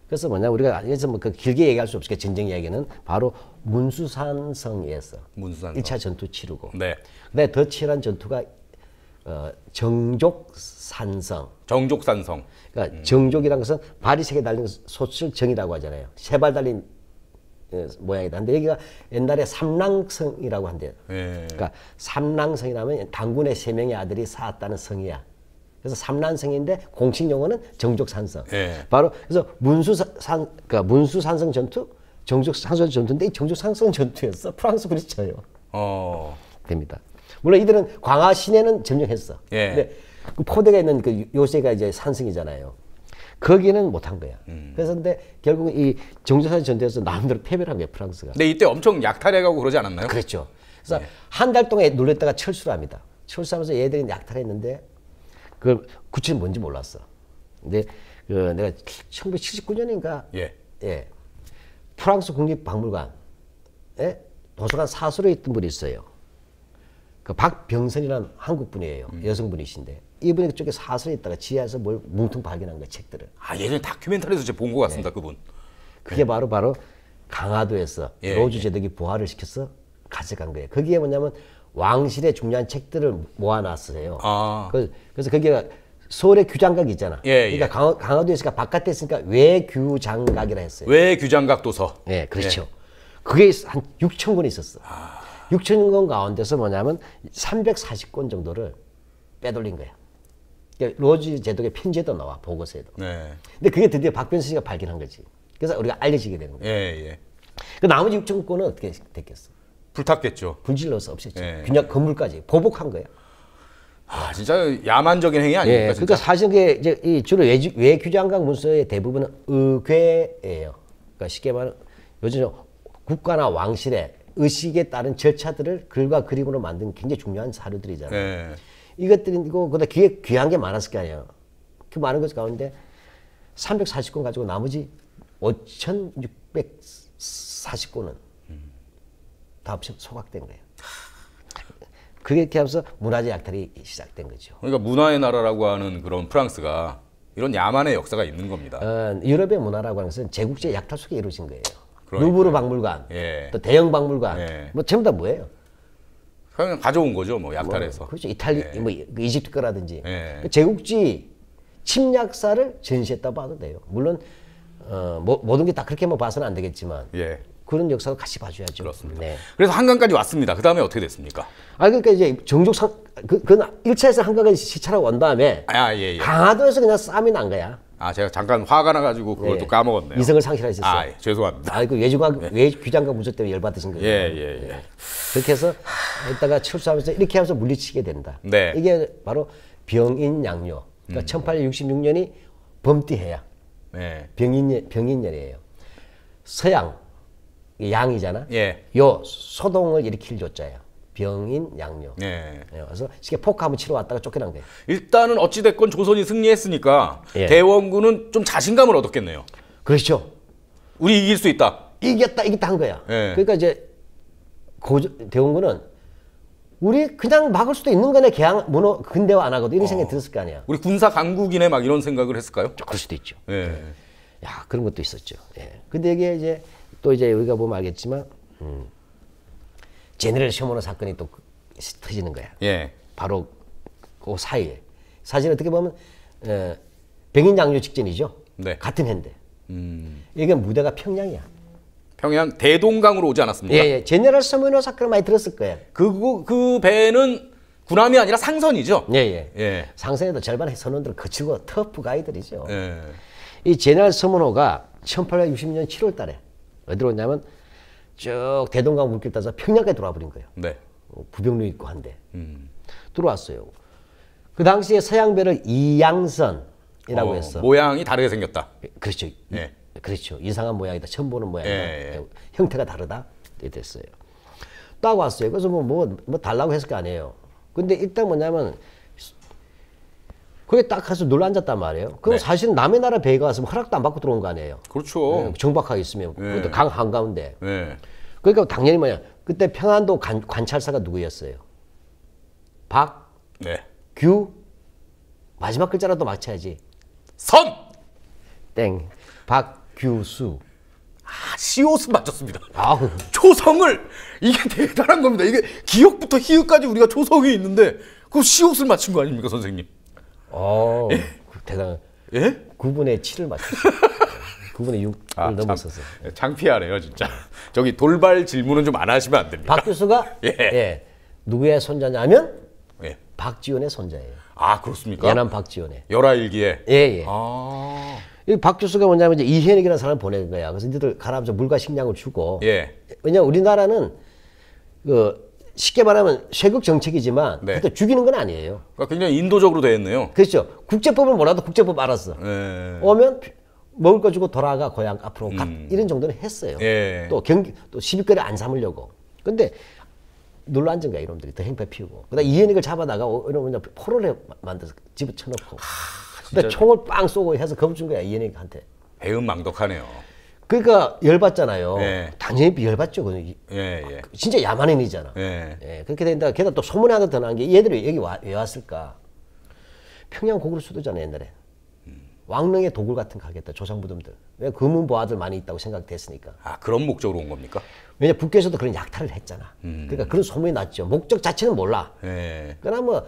그래서 뭐냐 우리가 여기서 뭐 그 길게 얘기할 수 없으니까 전쟁 이야기는 바로 문수산성에서 문수산성. 1차 전투 치르고 네. 그다음에 더 치열한 전투가 정족산성. 정족산성. 그러니까 정족이라는 것은 발이 세 개 달린 소출 정이라고 하잖아요. 세 발 달린 모양이다. 근데 여기가 옛날에 삼랑성이라고 한대요. 예. 그러니까 삼랑성이라면 당군의 세 명의 아들이 쌓았다는 성이야. 그래서 삼란성인데 공식 용어는 정족산성. 예. 바로 그래서 그러니까 문수산성 전투, 정족산성 전투인데 이 정족산성 전투였어. 프랑스군이 져요. 됩니다. 물론 이들은 광화 시내는 점령했어. 예. 근데 그 포대가 있는 그 요새가 이제 산성이잖아요. 거기는 못한 거야. 그래서 근데 결국 이 정족산성 전투에서 나름대로 패배를 한 거야 프랑스가. 근데 이때 엄청 약탈해가고 그러지 않았나요? 그랬죠. 그래서 한 달 동안 놀랬다가 철수를 합니다. 철수하면서 얘들이 약탈했는데 그 구체는 뭔지 몰랐어. 근데 그 내가 1979년인가 예. 프랑스 국립박물관에 도서관 사수로 있던 분이 있어요. 그 박병선이라는 한국 분이에요. 여성분이신데 이분이 그쪽에 사수로 있다가 지하에서 뭘 뭉텅 발견한 거야 책들을. 아, 예전에 다큐멘터리에서 제가 본 것 같습니다. 그분. 그게 바로 강화도에서 예, 로즈 제독이 부활을 시켜서 가져간 거예요. 거기에 뭐냐면 왕실의 중요한 책들을 모아놨어요. 아. 그래서 거기가 서울의 규장각이 있잖아. 예, 그러니까 강화도에 있으니까 바깥에 있으니까 외규장각이라 했어요. 외규장각 도서. 예, 그렇죠. 그게 한 6천 권 있었어. 6천 권 가운데서 뭐냐면 340권 정도를 빼돌린 거야. 그러니까 로즈 제독의 편지에도 나와, 보고서에도. 네. 근데 그게 드디어 박변순 씨가 발견한 거지. 그래서 우리가 알려지게 되는 거야. 예. 그 나머지 6천 권은 어떻게 됐겠어? 불탔겠죠. 불질러서 없앴죠. 예. 그냥 건물까지 보복한 거야. 아, 진짜 야만적인 행위 아닙니까? 예, 진짜? 그러니까 사실 그게 이제 이 주로 외규장각 문서의 대부분은 의궤예요. 그러니까 쉽게 말하면 요즘 국가나 왕실의 의식에 따른 절차들을 글과 그림으로 만든 굉장히 중요한 사료들이잖아요. 예. 이것들이고 그다음 귀한 게 많았을 거 아니에요. 그 많은 것 가운데 340권 가지고 나머지 5,640권은 다 합쳐 소각된 거예요. 그게 이렇게 하면서 문화재 약탈이 시작된 거죠. 그러니까 문화의 나라라고 하는 그런 프랑스가 이런 야만의 역사가 있는 겁니다. 유럽의 문화라고 하는 것은 제국주의 약탈 속에 이루어진 거예요. 그러니까요. 루브르 박물관, 예. 또 대형 박물관, 예. 뭐 전부 다 뭐예요? 그냥 가져온 거죠, 뭐 약탈해서. 그렇죠. 뭐 이집트 거라든지 예. 제국주의 침략사를 전시했다고 봐도 돼요. 물론 모든 게 다 그렇게 뭐 봐서는 안 되겠지만 예. 그런 역사도 같이 봐줘야죠. 그렇습니다. 네. 그래서 한강까지 왔습니다. 그 다음에 어떻게 됐습니까? 그러니까 이제 정족상 그건 1차에서 한강까지 시찰하고 온 다음에 예. 강화도에서 그냥 싸움이 난 거야. 아, 제가 잠깐 화가 나가지고 그것도 예. 까먹었네요. 이성을 상실하셨어요. 아, 예. 죄송합니다. 그 외규장각 문서 때문에 열받으신 거예요. 예. 그렇게 해서 이따가 철수하면서 이렇게 하면서 물리치게 된다. 네. 이게 바로 병인양요. 그러니까 1866년이 범띠해야. 네. 병인년이에요. 서양 양이잖아. 예. 요 소동을 일으킬 요자예요. 병인양요. 예. 그래서 쉽게 포크 한번 치러 왔다가 쫓겨난 거예요. 일단은 어찌됐건 조선이 승리했으니까 예. 대원군은 좀 자신감을 얻었겠네요. 그렇죠. 우리 이길 수 있다. 이겼다 한 거야. 예. 그러니까 이제 대원군은 우리 그냥 막을 수도 있는 거네. 근대화 안 하고도 이런 생각이 들었을 거 아니야. 우리 군사 강국이네 막 이런 생각을 했을까요? 그럴 수도 있죠. 예. 야, 그런 것도 있었죠. 예. 근데 이게 이제 또 이제 우리가 보면 알겠지만 제네럴 셔머너 사건이 또 터지는 거야. 예. 바로 그 사이에 사실 어떻게 보면 백인장류 직전이죠. 네. 같은 해인데 이게 무대가 평양이야. 평양 대동강으로 오지 않았습니까? 예. 제네럴 셔머너 사건을 많이 들었을 거예요. 그 배는 군함이 아니라 상선이죠. 예. 상선에도 절반의 선원들은 거칠고 터프 가이들이죠. 예. 이 제네럴 셔머너가 1860년 7월 달에 어디로 왔냐면 쭉 대동강 물길 따서 평양까지 들어와 버린 거예요. 네. 부병로 있고 한데 들어왔어요. 그 당시에 서양배를 이양선이라고 했어. 모양이 다르게 생겼다. 그렇죠. 예. 그렇죠. 이상한 모양이다. 처음 보는 모양이다. 예. 형태가 다르다. 이렇게 됐어요. 딱 왔어요. 그래서 뭐 달라고 했을 거 아니에요. 근데 일단 뭐냐면 거기 딱 가서 눌러 앉았단 말이에요. 그럼 네. 사실은 남의 나라 배가 왔으면 허락도 안 받고 들어온 거 아니에요. 그렇죠. 정박하게 있으면 네. 그것도 강 한가운데. 네. 그러니까 당연히 뭐냐 그때 평안도 관찰사가 누구였어요? 네. 박규 마지막 글자라도 맞춰야지. 선! 땡. 박규수. 아, 시옷은 맞췄습니다. 아우. 초성을 이게 대단한 겁니다. 이게 기억부터 희읍까지 우리가 초성이 있는데 그 시옷을 맞춘 거 아닙니까, 선생님? 대단. 예? 9분의 7을 맞췄어요. 9분의 6을 넘었었어요. 창피하네요, 진짜. 저기 돌발 질문은 좀 안 하시면 안 됩니다. 박규수가 예. 누구의 손자냐면 예. 박지원의 손자예요. 아, 그렇습니까? 연암 박지원의. 열하일기에. 예. 아. 이 박규수가 뭐냐면 이제 이현익이라는 사람을 보낸 거야. 그래서 니들 가라면서 물과 식량을 주고. 예. 왜냐면 우리나라는 그 쉽게 말하면 쇄국 정책이지만 네. 그때 죽이는 건 아니에요. 그러니까 굉장히 인도적으로 되어 있네요. 그렇죠. 국제법을 몰라도 국제법 알았어. 예. 오면 먹을 거 주고 돌아가 고향 앞으로 이런 정도는 했어요. 예. 또 또 시비거리 안 삼으려고. 근데 눌러 앉은 거야 이놈들이 더 행패 피우고. 그다음 이현익을 잡아다가 이러면 포로를 만들어서 집어쳐놓고. 근데 총을 빵 쏘고 해서 겁준 거야 이현익한테. 배은망덕하네요. 그러니까 열받잖아요. 예. 당연히 열받죠. 예. 진짜 야만인이잖아. 예. 그렇게 된다. 게다가 또 소문이 하나 더 나는 게 얘들이 여기 왜 왔을까? 평양 고구려 수도잖아 옛날에. 왕릉의 도굴 같은 거 하겠다. 조상무덤들. 왜 금은 보아들 많이 있다고 생각됐으니까. 아, 그런 목적으로 온 겁니까? 왜냐 북교에서도 그런 약탈을 했잖아. 그러니까 그런 소문이 났죠. 목적 자체는 몰라. 예. 그러나 뭐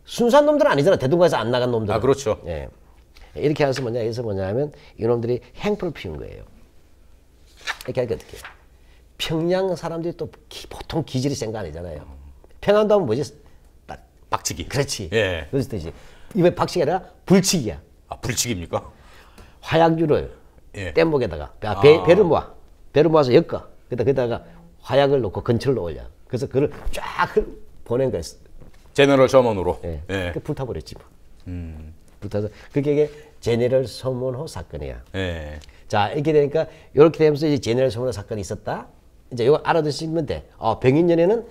순수한 놈들은 아니잖아. 대동강에서 안 나간 놈들. 아, 그렇죠. 예. 이렇게 해서 뭐냐면 이놈들이 행포를 피운 거예요. 이렇게 하니까 어떻게? 평양 사람들이 또 보통 기질이 센 거 아니잖아요. 평안도 하면 뭐지? 박치기. 그렇지. 예. 그래서 이제 이번에 박치기 아니라 불치기야. 아, 불치기입니까? 화약류를 예. 뗏목에다가 배를 모아서 엮어. 그다가 화약을 넣고 근처로 올려. 그래서 그걸 쫙 보낸 거였어. 제너럴 셔먼으로. 예. 예. 그 불타버렸지 뭐. 불타서 그게 제네럴 서먼호 사건이야. 예. 자 이렇게 되니까 이렇게 되면서 이제 제네럴 서먼호 사건이 있었다. 이제 이거 알아두시면 돼. 백인년에는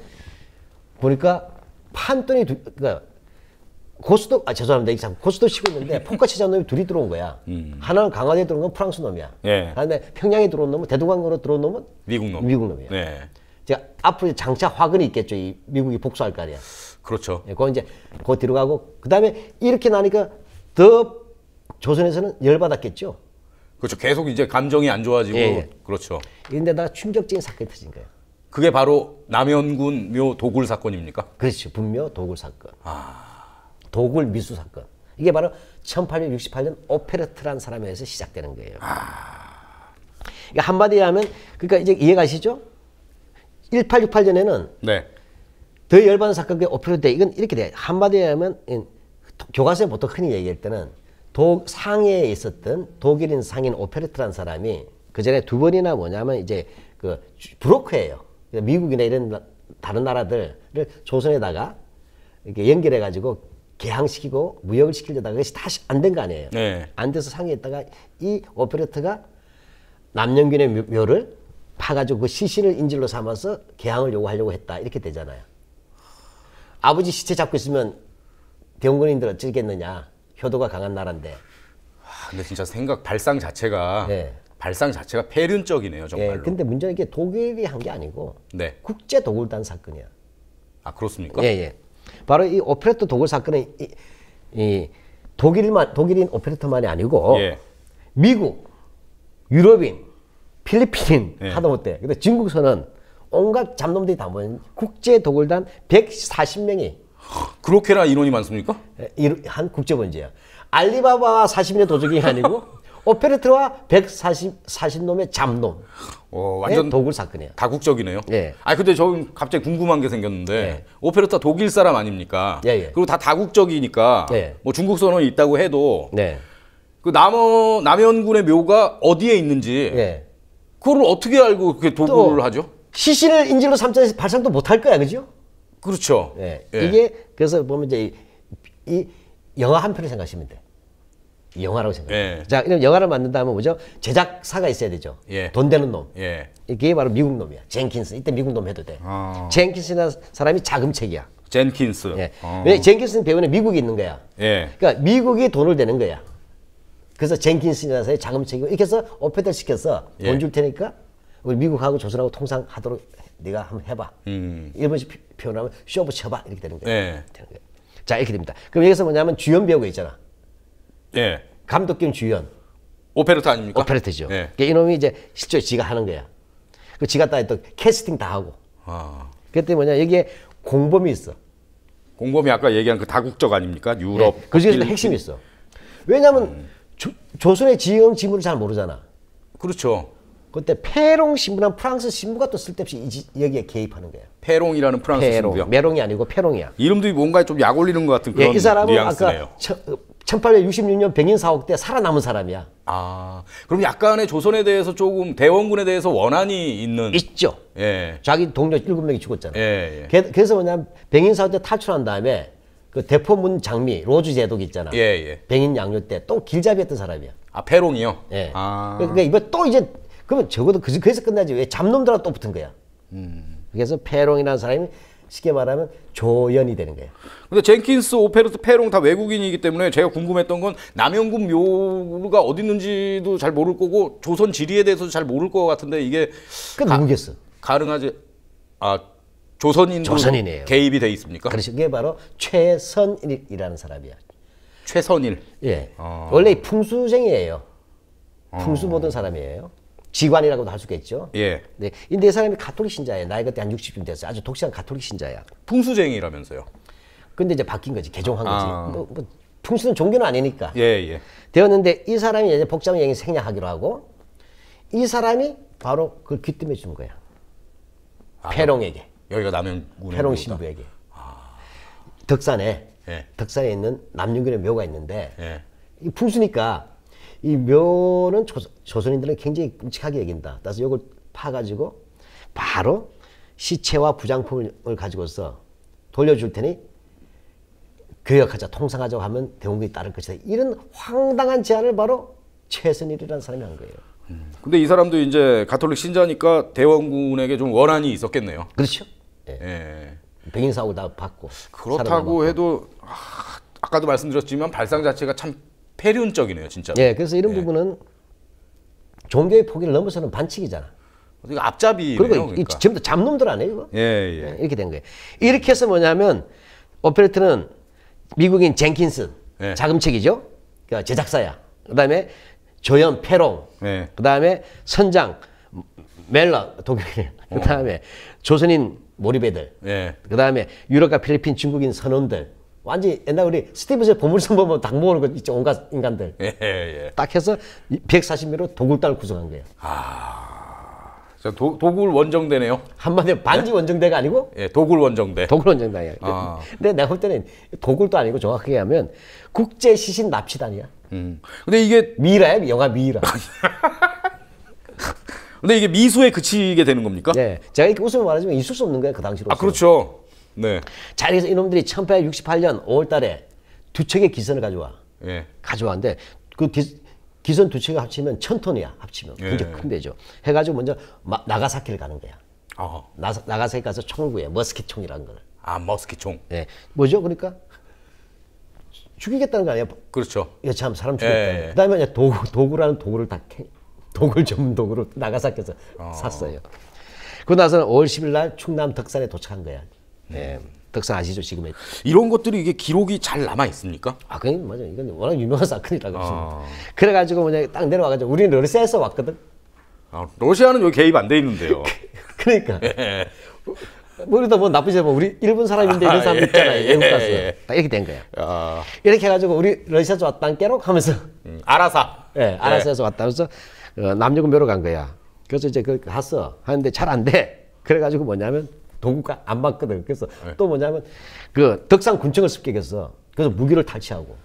보니까 판돈이 그러니까 고수도 죄송합니다. 고수도 치고 있는데 포카치 잡는 놈이 둘이 들어온 거야. 하나는 강화도에 들어온 건 프랑스 놈이야. 예. 그다음에 평양에 들어온 놈은 대동강으로 들어온 놈은 미국 놈. 미국 놈이야. 네. 제가 앞으로 장차 화근이 있겠죠. 이 미국이 복수할 거 아니야. 그렇죠. 예, 그거 이제 그 뒤로 가고 그다음에 이렇게 나니까 더 조선에서는 열받았겠죠. 그렇죠. 계속 이제 감정이 안 좋아지고 예. 그렇죠. 이런데다가 충격적인 사건이 터진 거예요. 그게 바로 남현군 묘 도굴 사건입니까? 그렇죠. 분묘 도굴 사건. 도굴 미수 사건. 이게 바로 1868년 오페르트라는 사람에 의해서 시작되는 거예요. 그러니까 한마디로 하면 그러니까 이제 이해가시죠? 1868년에는 네. 더 열받은 사건이 오페르트 이건 이렇게 돼. 한마디로 하면 교과서에 보통 흔히 얘기할 때는 상해에 있었던 독일인 상인 오페르트라는 사람이 그 전에 두 번이나 뭐냐면 이제 그 브로커예요. 미국이나 이런 다른 나라들을 조선에다가 이렇게 연결해 가지고 개항시키고 무역을 시키려다가 그것이 다시 안 된 거 아니에요. 네. 안 돼서 상해했다가 이 오페르트가 남영균의 묘를 파가지고 그 시신을 인질로 삼아서 개항을 요구하려고 했다 이렇게 되잖아요. 아버지 시체 잡고 있으면 대원군인들 어쩌겠느냐. 효도가 강한 나라인데. 근데 진짜 발상 자체가 네. 폐륜적이네요, 정말로. 예, 근데 문제는 이게 독일이 한 게 아니고 네. 국제 도굴단 사건이야. 아, 그렇습니까? 예. 바로 이 오페레터 도굴 사건은 이 독일인 오페레터만이 아니고 예. 미국, 유럽인, 필리핀인 예. 하다못해. 근데 중국서는 온갖 잡놈들이 다 모인 국제 도굴단 140명이 그렇게나 인원이 많습니까? 한 국제범죄야. 알리바바와 40년 도적이 아니고 오페레터와 140놈의 잡놈. 완전 도굴 사건이야. 다국적이네요. 예. 근데 저 갑자기 궁금한 게 생겼는데 예. 오페르타 독일 사람 아닙니까? 예. 그리고 다 다국적이니까 예. 뭐 중국 선언이 있다고 해도 네. 그 남현군의 묘가 어디에 있는지 예. 그걸 어떻게 알고 그렇게 도굴을 하죠? 시신을 인질로 삼자에서 발상도 못할 거야, 그죠? 그렇죠. 예. 예. 이게 그래서 보면 이제 이 영화 한 편을 생각하시면 돼. 영화라고 생각해. 예. 자, 이런 영화를 만든다면 뭐죠? 제작사가 있어야 되죠. 예. 돈 되는 놈. 예. 이게 바로 미국 놈이야. 젠킨스. 이때 미국 놈 해도 돼. 아. 젠킨스라는 사람이 자금책이야. 젠킨스. 예. 왜 젠킨스 배우는 미국에 있는 거야. 예. 그러니까 미국이 돈을 대는 거야. 그래서 젠킨스라는 사람이 자금책이고 이렇게 해서 오페를 시켜서 예. 돈 줄 테니까 우리 미국하고 조선하고 통상하도록 네가 한번 해봐. 일본식 표현하면 쇼부 쳐봐 이렇게 되는 거예요. 예. 되는 거예요. 자 이렇게 됩니다. 그럼 여기서 뭐냐면 주연 배우가 있잖아. 예. 감독 겸 주연. 오페르타 아닙니까? 오페레트죠. 예. 그러니까 이놈이 이제 실제 지가 하는 거야. 그 지가 다 또 캐스팅 다 하고. 아. 그때 뭐냐 여기에 공범이 있어. 공범이 아까 얘기한 그 다국적 아닙니까? 유럽. 예. 그 중에서 필리핀. 핵심이 있어. 왜냐하면 조선의 지형 지물을 잘 모르잖아. 그렇죠. 그때 페롱 신부란 프랑스 신부가 또 쓸데없이 여기에 개입하는 거야. 페롱이라는 프랑스 페롱. 신부요. 메롱이 아니고 페롱이야. 이름도 뭔가 좀 약 올리는 것 같은 그런 이 사람은 뉘앙스네요. 아까 1866년 백인사옥 때 살아남은 사람이야. 아, 그럼 약간의 조선에 대해서 조금 대원군에 대해서 원한이 있는. 있죠. 예. 자기 동료 7명이 죽었잖아. 예, 그래서 뭐냐면 백인사옥 때 탈출한 다음에 그 대포문 장미 로즈 제독 있잖아. 예, 예. 백인 양요 때 또 길잡이했던 사람이야. 아, 페롱이요? 예. 아. 그러니까 이거 또 이제 그러면 적어도 그래서 끝나지 왜 잡놈들하고 또 붙은 거야. 그래서 페롱이라는 사람이 쉽게 말하면 조연이 되는 거예요. 근데 젠킨스, 오페르트, 페롱 다 외국인이기 때문에 제가 궁금했던 건 남영군 묘가 어디 있는지도 잘 모를 거고 조선 지리에 대해서도 잘 모를 것 같은데 이게 그 누구겠어? 가능하지? 아, 조선인도 조선인이에요. 개입이 돼 있습니까? 그렇죠. 그게 바로 최선일이라는 사람이야. 최선일. 예. 원래 풍수쟁이에요. 풍수 보던 사람이에요. 지관이라고도 할 수가 있죠. 예. 네. 근데 이 사람이 가톨릭 신자예요. 나이 그때 한 60쯤 됐어요. 아주 독실한 가톨릭 신자야. 풍수쟁이라면서요. 근데 이제 바뀐 거지. 개종한 거지. 아. 뭐 풍수는 종교는 아니니까. 예, 예. 되었는데 이 사람이 이제 복잡한 얘기 생략하기로 하고 이 사람이 바로 그걸 귀뜸해 준 거야. 페롱에게. 여기가 남영군의 페롱 묘다. 신부에게. 덕산에 예. 덕산에 있는 남윤군의 묘가 있는데 예. 이 풍수니까 이 묘는 조선인들은 굉장히 끔찍하게 여긴다. 그래서 이걸 파가지고 바로 시체와 부장품을 가지고서 돌려줄 테니 교역하자, 통상하자고 하면 대원군이 따를 것이다. 이런 황당한 제안을 바로 최선일이라는 사람이 한 거예요. 근데 이 사람도 이제 가톨릭 신자니까 대원군에게 좀 원한이 있었겠네요. 그렇죠. 예. 예. 백인사옥을 다 받고 그렇다고 살아남았고. 해도 아까도 말씀드렸지만 발상 자체가 참 폐륜적이네요, 진짜. 예, 그래서 이런 부분은 종교의 포기를 넘어서는 반칙이잖아. 이거 앞잡이네요. 그리고 그러니까. 전부 다 잡놈들 아니에요, 이거? 예, 예. 이렇게 된 거예요. 이렇게 해서 뭐냐면 오페레트는 미국인 젠킨스 예. 자금책이죠. 그러니까 제작사야. 그다음에 조연 페롱. 예. 그다음에 선장 멜러 독일인. 그다음에 조선인 몰입애들. 예. 그다음에 유럽과 필리핀 중국인 선원들. 완전히 옛날 우리 스티브즈 보물선 보면 닭 모으는 거 있죠. 온갖 인간들. 예, 예. 딱 해서 140미로 도굴단을 구성한 거예요. 자, 도굴 원정대네요. 한마디로 반지 원정대가 아니고 예, 도굴 원정대. 도굴 원정단이야. 아. 근데 내가 볼 때는 도굴도 아니고 정확하게 하면 국제 시신 납치단이야. 근데 이게 미라야, 영화 미라. 근데 이게 미수에 그치게 되는 겁니까? 네, 제가 이렇게 웃으면 말하지만 있을 수 없는 거야 그 당시로. 아, 그렇죠. 네. 자, 그래서 이놈들이 1868년 5월달에 두 척의 기선을 가져와. 예. 가져왔는데 그 기선 두 척을 합치면 1000톤이야. 합치면 굉장히 큰 배죠. 해가지고 먼저 나가사키를 가는 거야. 아, 나가사키 가서 총을 구해. 머스킷 총이라는 걸. 아, 머스킷 총. 네. 뭐죠? 그러니까 죽이겠다는 거 아니야? 그렇죠. 여참 사람 죽였다. 예, 예. 그다음에 이제 도구라는 도구를 도굴 전문 도구를 나가사키에서 샀어요. 그러고 나서는 5월 10일 날 충남 덕산에 도착한 거야. 네. 덕산 아시죠 지금의? 이런 것들이 이게 기록이 잘 남아 있습니까? 아, 그건 맞아. 이건 워낙 유명한 사건이라고. 그래가지고 뭐냐 딱 내려와가지고 우리는 러시아에서 왔거든. 아, 러시아는 여기 개입 안 돼 있는데요. 그러니까 예. 우리도 뭐 나쁘지 않아. 우리 일본 사람인데 이런 사람 있잖아요. 예, 외국 가서 예. 딱 이렇게 된 거야. 아, 이렇게 해가지고 우리 러시아에서 왔단 깨록 하면서 아라사. 예, 아라스에서 왔다 하면서 남녀군 묘로 간 거야. 그래서 이제 그 갔어. 하는데 잘 안 돼. 그래가지고 뭐냐면 도구가 안 맞거든. 그래서 또 뭐냐면 그 덕산 군청을 습격했어. 그래서 무기를 탈취하고.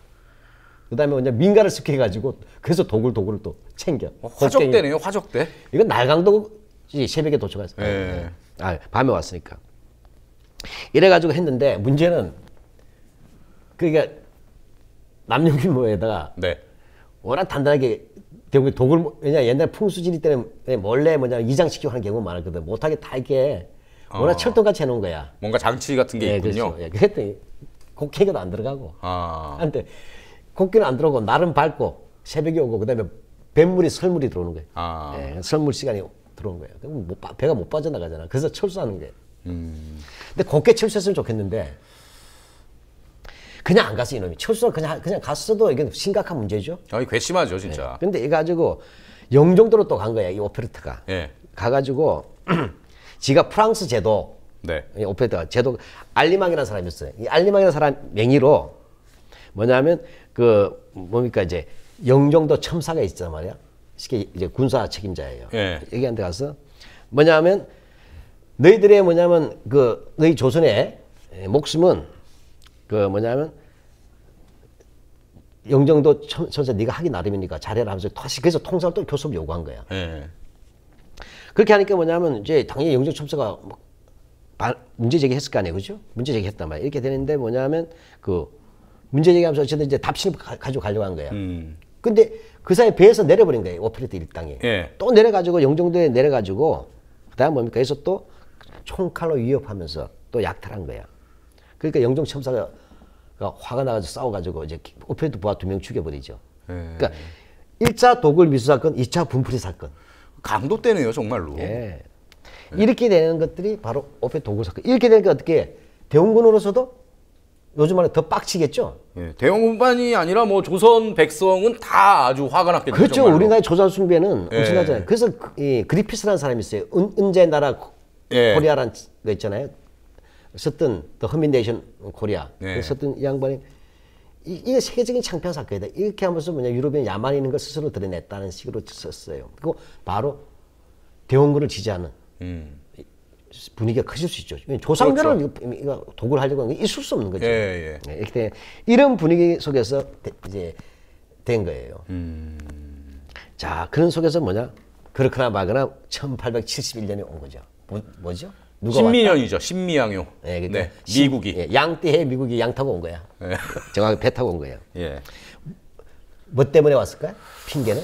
그다음에 뭐냐 민가를 습격해가지고 그래서 도구를 또 챙겨. 화적대네요, 화적대. 이건 날강도지 새벽에 도착했어. 예. 아, 밤에 왔으니까. 이래가지고 했는데 문제는 그러니까 남녀규모에다가 네. 워낙 단단하게 대부분 도굴 왜냐 옛날 풍수지리 때는 몰래 뭐냐 이장시키고 하는 경우가 많았거든. 못하게 다 이렇게 워낙 철도같이 해놓은 거야. 뭔가 장치 같은 게 예, 있군요. 그렇죠. 예, 그랬더니 곡괭이도 안 들어가고. 아. 한데 곡괭이는 안 들어오고 날은 밝고 새벽에 오고 그다음에 뱃물이 설물이 들어오는 거예요. 아. 예, 설물 시간이 들어온 거예요. 그럼 배가 못 빠져나가잖아. 그래서 철수하는 거예요. 근데 곱게 철수했으면 좋겠는데 그냥 안 갔어 이놈이. 철수를 그냥 갔어도 이게 심각한 문제죠. 아, 괘씸하죠, 진짜. 근데 이거 가지고 영종도로 또 간 거야 이 오페레트가. 예. 가가지고 지가 프랑스 제도 네. 이 오페레트가 제도 알리망이라는 사람이 있어요. 이 알리망이라는 사람 명의로 뭐냐면 그 뭡니까 이제 영종도 첨사가 있단 말이야. 쉽게 이제 군사 책임자예요. 예. 여기한테 가서 뭐냐면 너희들의 뭐냐면 그 너희 조선의 목숨은 그 뭐냐면 영종도 첨사 네가 하기 나름이니까 잘해라 하면서 다시 그래서 통상을 또 교섭을 요구한 거야. 예. 그렇게 하니까 뭐냐면 이제 당연히 영종 첨사가 문제 제기했을 거 아니에요, 그죠? 문제 제기했단 말이야. 이렇게 되는데 뭐냐면 그 문제 제기하면서 어쨌든 이제 답신을 가지고 가려고 한 거야. 근데 그 사이에 배에서 내려버린 거예요, 오페레트 일당이. 예. 또 내려가지고 영종도에 내려가지고 그다음 뭡니까? 그래서 또 총칼로 위협하면서 또 약탈한 거야. 그러니까 영종 첨사가 화가 나가지고 싸워가지고 이제 오페레트 부하 2명 죽여버리죠. 그러니까 1차 도굴 미수 사건, 2차 분풀이 사건. 강도 때네요, 정말로. 예. 이렇게 되는 것들이 바로 오페레트 도굴 사건. 이렇게 되니까 어떻게 대원군으로서도 요즘 말에 더 빡치겠죠. 예. 대원군만이 아니라 뭐 조선 백성은 다 아주 화가 났겠죠. 그렇죠. 정말로. 우리나라의 조선 숭배는 예. 엄청나잖아요. 그래서 이 그리피스라는 사람이 있어요. 은제 나라 예. 코리아라는 거 있잖아요. 썼던 The Hermination Korea. 예. 썼던 이 양반이 이게 세계적인 창피한 사건이다. 이렇게 하면서 뭐냐 유럽인 야만이 있는 걸 스스로 드러냈다는 식으로 썼어요. 그리고 바로 대원군을 지지하는 분위기가 커질 수 있죠. 조상들을 그렇죠. 이거 도굴하려고 하는 게 있을 수 없는 거죠. 예, 예. 이렇게 된, 이런 분위기 속에서 이제 된 거예요. 자, 그런 속에서 뭐냐? 그렇거나 말거나 1871년에 온 거죠. 뭐죠? 누가 신민연이죠. 신미양요. 네, 그러니까 네. 미국이. 예, 양떼에 미국이 양 타고 온 거야. 예. 정확히 배 타고 온 거예요. 예. 뭐 때문에 왔을까요? 핑계는?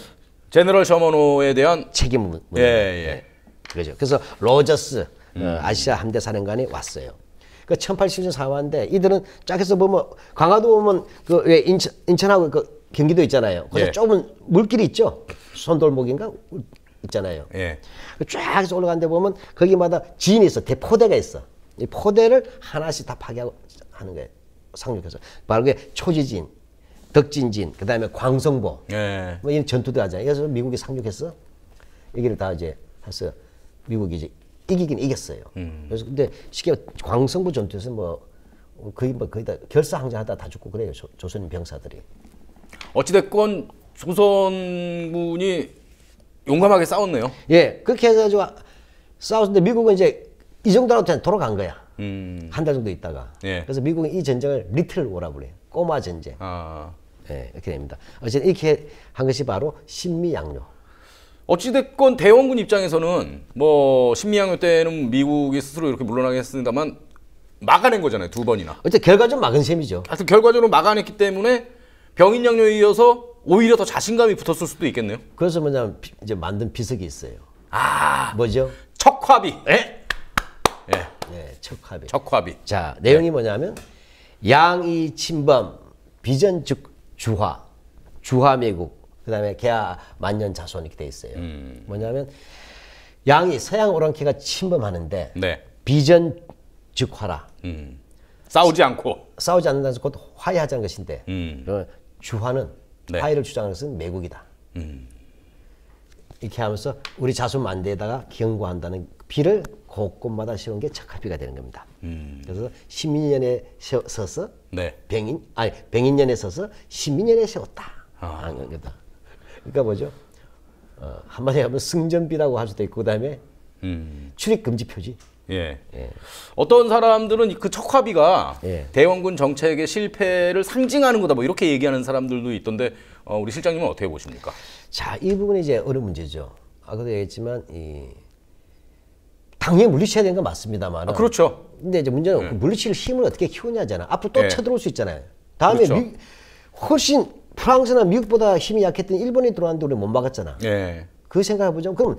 제너럴 셔먼호에 대한 책임 문제. 예, 예. 그죠. 그래서 로저스 아시아 함대 사령관이 왔어요. 그 1870년 사화인데 이들은 짝에서 보면 강화도 보면 그 왜 인천하고 그 경기도 있잖아요. 거기서 예. 좁은 물길이 있죠. 손돌목인가 있잖아요. 예. 쫙 해서 올라가는데 보면 거기마다 지인이 있어. 대포대가 있어. 이 포대를 하나씩 다 파괴하고 하는 거예요. 상륙해서. 바로 그게 초지진, 덕진진, 그 다음에 광성보. 예. 뭐 이런 전투들 하잖아요. 그래서 미국이 상륙해서 여기를 다 이제 해서 미국이 이제 이기긴 이겼어요. 그래서 근데 쉽게 광성보 전투에서 뭐 거의 다 결사항전하다 다 죽고 그래요. 조선 병사들이. 어찌됐건 조선군이 용감하게 싸웠네요. 예, 그렇게 해가지고 싸웠는데 미국은 이제 이 정도로 그냥 돌아간 거야. 한 달 정도 있다가. 예. 그래서 미국은 이 전쟁을 리틀 워라고 그래요. 꼬마 전쟁. 아. 예, 이렇게 됩니다. 어쨌든 이렇게 한 것이 바로 신미양요. 어찌됐건 대원군 입장에서는 뭐 신미양요 때는 미국이 스스로 이렇게 물러나게 했습니다만 막아낸 거잖아요. 2번이나. 어쨌든 결과적으로 막은 셈이죠. 하여튼 결과적으로 막아냈기 때문에 병인양요에 이어서 오히려 더 자신감이 붙었을 수도 있겠네요. 그래서 뭐냐면 이제 만든 비석이 있어요. 아, 뭐죠? 척화비. 예. 예. 네, 척합이. 척화비. 자, 내용이 뭐냐면 양이 침범, 비전 즉 주화, 주화매국, 그다음에 개화 만년 자손 이렇게 돼 있어요. 뭐냐면 양이 서양 오랑캐가 침범하는데 네. 비전 즉화라. 싸우지 않고. 싸우지 않는다는 것은 곧 화해하자는 것인데 그러면 주화는 네. 화해를 주장하는 것은 매국이다. 이렇게 하면서 우리 자손 만대에다가 경고한다는 비를 곳곳마다 세운 게 척합비가 되는 겁니다. 그래서 신민년에 서서 네. 병인년에 서서 신민년에 세웠다. 하는 거다. 그러니까 뭐죠? 한마디로 하면 승전비라고 할 수도 있고 그다음에 출입 금지 표지. 예. 어떤 사람들은 그 척화비가 예. 대원군 정책의 실패를 상징하는 거다 뭐 이렇게 얘기하는 사람들도 있던데 우리 실장님은 어떻게 보십니까? 자, 이 부분이 이제 어려운 문제죠. 아까도 얘기했지만 당연히 물리쳐야 되는 건 맞습니다만. 그렇죠. 근데 이제 문제는 그 물리칠 힘을 어떻게 키우냐잖아. 앞으로 또 예. 쳐들어올 수 있잖아요. 다음에 그렇죠. 훨씬 프랑스나 미국보다 힘이 약했던 일본이 들어왔는데 우리 못 막았잖아. 예. 그 생각해보자면 그럼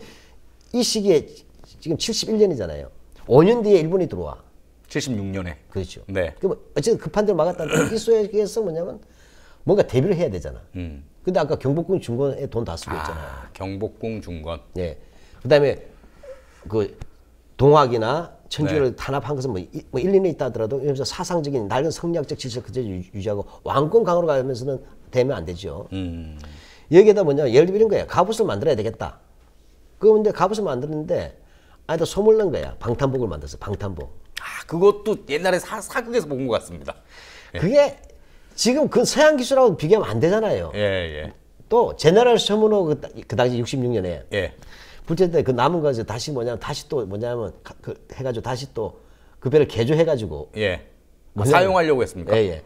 이 시기에 지금 71년이잖아요. 5년 뒤에 일본이 들어와. 76년에. 그렇죠. 네. 그럼 어쨌든 급한 대로 막았다는 이 속에서 뭐냐면 뭔가 대비를 해야 되잖아. 근데 아까 경복궁 중건에 돈 다 쓰고 있잖아요. 경복궁 중건. 예. 그다음에 그 동학이나 천주를 네. 탄압한 것은 뭐 1, 2년 있다 하더라도 이러면서 사상적인 낡은 성리학적 질서 그대로 유지하고 왕권 강으로 가면서는 되면 안 되죠. 여기에다 뭐냐 예를 들면 이런 거야. 갑옷을 만들어야 되겠다. 그런데 갑옷을 만드는데 아니다 소문 난 거야. 방탄복을 만들었어. 방탄복. 아, 그것도 옛날에 사극에서 본 것 같습니다. 그게 지금 그 서양 기술하고 비교하면 안 되잖아요. 예, 예. 또 제너럴 셔먼호 그 당시 66년에 예. 불tel 때 그 남은 거 다시 뭐냐면 다시 또 뭐냐면 그 해가지고 다시 또 그 배를 개조해가지고 예. 뭐냐면- 사용하려고 했습니까? 예, 예.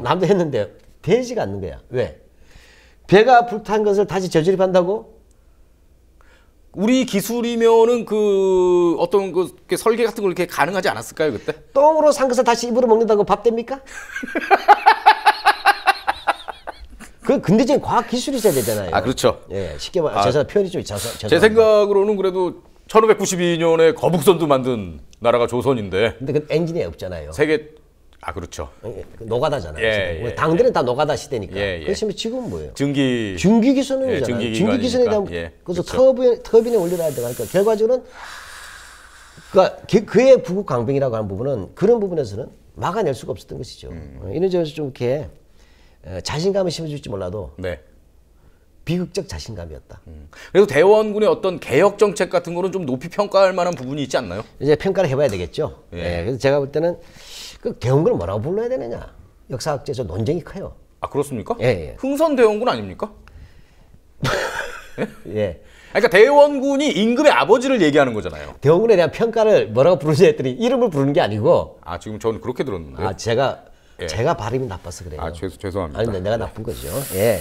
남도 했는데 되지가 않는 거야. 왜? 배가 불탄 것을 다시 재조립한다고? 우리 기술이면은 그 어떤 그 설계 같은 걸 이렇게 가능하지 않았을까요, 그때? 똥으로 산 것을 다시 입으로 먹는다고 밥 됩니까? 그 근대적인 과학 기술이 있어야 되잖아요. 아, 그렇죠. 예, 쉽게 말해 제가 표현이 좀 죄송합니다. 제 생각으로는 그래도 1592년에 거북선도 만든 나라가 조선인데 근데 그 엔진이 없잖아요. 세계 그렇죠. 그 노가다잖아요. 예, 지금. 예, 당대는 다 노가다 시대니까. 예, 예. 그렇지만 지금은 뭐예요? 증기 중기 기술이잖아요. 예, 중기 증기기관이니까. 기술에 대한 예, 그래서 그렇죠. 터빈에 올려놔야 되니까 결과적으로는 그러니까 그의 부국 강병이라고 하는 부분은 그런 부분에서는 막아낼 수가 없었던 것이죠. 이런 점에서 좀 이렇게 자신감을 심어줄지 몰라도 네. 비극적 자신감이었다. 그래도 대원군의 어떤 개혁 정책 같은 거는 좀 높이 평가할 만한 부분이 있지 않나요? 이제 평가를 해봐야 되겠죠. 예. 예, 그래서 제가 볼 때는 그 대원군을 뭐라고 불러야 되느냐 역사학적에서 논쟁이 커요. 아, 그렇습니까? 예, 예. 흥선 대원군 아닙니까? 예. 그러니까 대원군이 임금의 아버지를 얘기하는 거잖아요. 대원군에 대한 평가를 뭐라고 부르냐 했더니 이름을 부르는 게 아니고 아, 지금 저는 그렇게 들었는데. 제가 발음이 나빠서 그래요. 아, 죄송합니다. 아니, 내가 나쁜 거죠. 예.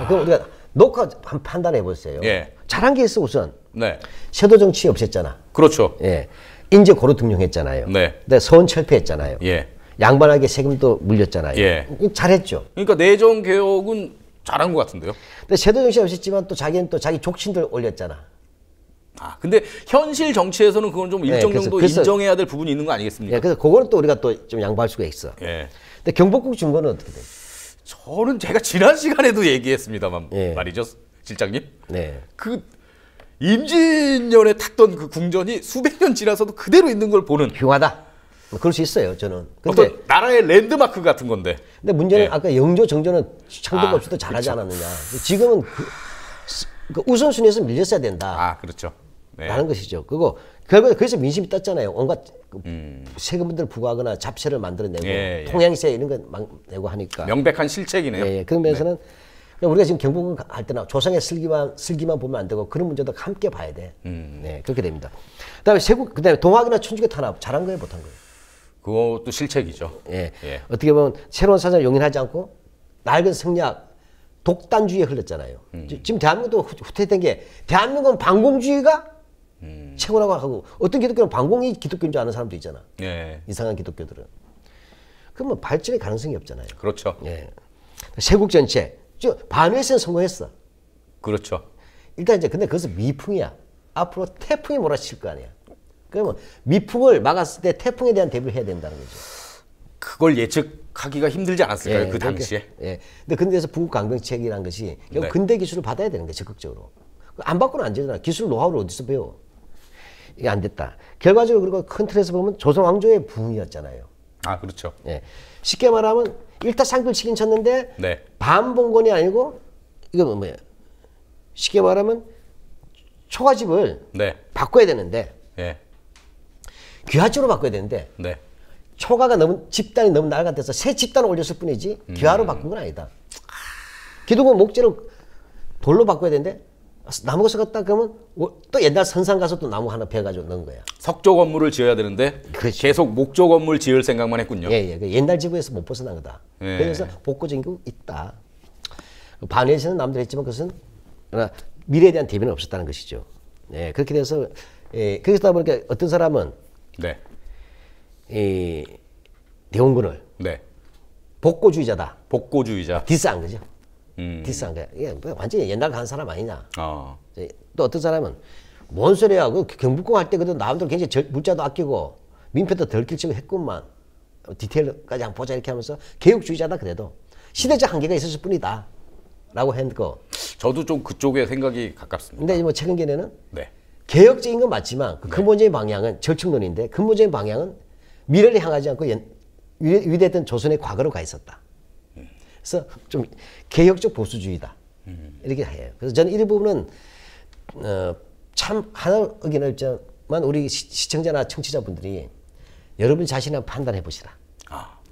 그럼 우리가 놓고 한번 판단해 보세요. 예. 잘한 게 있어 우선. 네. 세도 정치 없앴잖아. 그렇죠. 예. 인재 고루 등용했잖아요. 네. 근데 서원 철폐했잖아요. 예. 양반에게 세금도 물렸잖아요. 예. 잘했죠. 그러니까 내정 개혁은 잘한 것 같은데요. 근데 세도 정치 없앴지만 또 자기는 또 자기 족친들 올렸잖아. 아, 근데 현실 정치에서는 그건 좀 일정 그래서- 정도 그래서- 인정해야 될 부분이 있는 거 아니겠습니까? 예. 그래서 그거는 또 우리가 또 좀 양보할 수가 있어. 예. 근데 경복궁 중거는 어떻게 돼? 저는 제가 지난 시간에도 얘기했습니다만 예. 말이죠, 실장님. 네. 그 임진년에 탔던 그 궁전이 수백 년 지나서도 그대로 있는 걸 보는 흉하다. 뭐 그럴 수 있어요. 저는. 근데 어떤 나라의 랜드마크 같은 건데. 근데 문제는 예. 아까 영조 정조는 창덕 없이도 잘하지 않았느냐. 지금은 그 우선순위에서 밀렸어야 된다. 아, 그렇죠. 네. 라는 것이죠. 그거 결국에 그래서 민심이 떴잖아요. 온갖 그 세금들 부과하거나 잡채를 만들어내고 예, 예. 통양세 이런 거 막 내고 하니까. 명백한 실책이네요. 예, 예. 그런 면에서는 우리가 지금 경복궁 할 때나 조상의 슬기만 보면 안 되고 그런 문제도 함께 봐야 돼. 네, 그렇게 됩니다. 그다음에 그다음에 동학이나 천주교 탄압 잘한 거예요, 못한 거예요. 그것도 실책이죠. 예. 예. 어떻게 보면 새로운 사상을 용인하지 않고 낡은 성리학 독단주의에 흘렀잖아요. 지금 대한민국도 후퇴된 게 대한민국은 반공주의가 최고라고 하고 어떤 기독교는 반공이 기독교인 줄 아는 사람도 있잖아. 예. 이상한 기독교들은. 그러면 발전의 가능성이 없잖아요. 그렇죠. 예. 세국 전체 반회에서는 성공했어. 그렇죠. 일단 이제 근데 그것은 미풍이야. 앞으로 태풍이 몰아칠 거 아니야. 그러면 미풍을 막았을 때 태풍에 대한 대비를 해야 된다는 거죠. 그걸 예측하기가 힘들지 않았을까요? 그 그러니까, 당시에? 예. 근데 근대에서 부국 강병책이라는 것이 결국 네. 근대 기술을 받아야 되는데 적극적으로 안 받고는 안 되잖아. 기술 노하우를 어디서 배워? 이게 안 됐다. 결과적으로 그리고 큰 틀에서 보면 조선 왕조의 부흥이었잖아요. 아, 그렇죠. 예. 쉽게 말하면 일타쌍끌치긴 쳤는데 네. 반봉건이 아니고 이거 뭐예요? 쉽게 말하면 초가집을 네. 바꿔야 되는데 예. 귀하초로 바꿔야 되는데 네. 초가가 너무 집단이 너무 낡아돼서 새 집단을 올렸을 뿐이지 귀하로 바꾼 건 아니다. 기둥은 목재로 돌로 바꿔야 되는데 나무가 썩었다 그러면 또 옛날 선상 가서 또 나무 하나 베가지고 넣은 거야. 석조 건물을 지어야 되는데 그렇죠. 계속 목조 건물 지을 생각만 했군요. 예, 예. 그 옛날 지구에서 못 벗어난 거다. 예. 그래서 복고적인 게 있다. 반회에서는 남들 했지만 그것은 그러나 미래에 대한 대비는 없었다는 것이죠. 예, 그렇게 돼서 그러다 보니까 어떤 사람은 네. 이 대원군을 네. 복고주의자다. 복고주의자. 디스한 거죠. 디스한 거야. 이게 뭐 완전히 옛날 간 사람 아니냐. 어. 또 어떤 사람은 뭔 소리야? 그 경복궁 할 때 그래도 나름대로 굉장히 물자도 아끼고 민폐도 덜 끼치고 했구만. 디테일까지 한번 보자 이렇게 하면서 개혁주의자다 그래도 시대적 한계가 있었을 뿐이다. 라고 했고. 저도 좀 그쪽에 생각이 가깝습니다. 근데 뭐 최근 견해는 네. 개혁적인 건 맞지만 그 근본적인 방향은 절충론인데 근본적인 방향은 미래를 향하지 않고 위대했던 조선의 과거로 가 있었다. 그래서 좀 개혁적 보수주의다. 이렇게 해요. 그래서 저는 이 부분은 참 하나 의견은 있지만 우리 시청자나 청취자분들이 여러분 자신이 한번 판단해 보시라.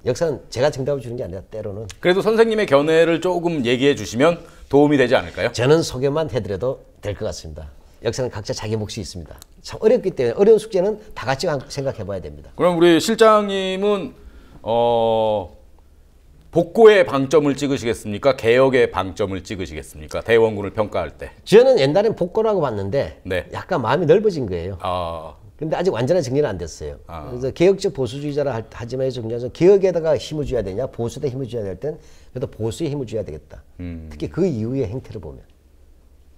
역사는 제가 정답을 주는 게 아니라 때로는 그래도 선생님의 견해를 조금 얘기해 주시면 도움이 되지 않을까요? 저는 소개만 해드려도 될 것 같습니다. 역사는 각자 자기 몫이 있습니다. 참 어렵기 때문에 어려운 숙제는 다 같이 생각해 봐야 됩니다. 그럼 우리 실장님은 복고의 방점을 찍으시겠습니까? 개혁의 방점을 찍으시겠습니까? 대원군을 평가할 때. 저는 옛날엔 복고라고 봤는데 네. 약간 마음이 넓어진 거예요. 아, 근데 아직 완전한 정리는 안 됐어요. 그래서 개혁적 보수주의자라 하지만 해서 개혁에다가 힘을 줘야 되냐, 보수에 힘을 줘야 될 땐 그래도 보수에 힘을 줘야 되겠다. 특히 그 이후의 행태를 보면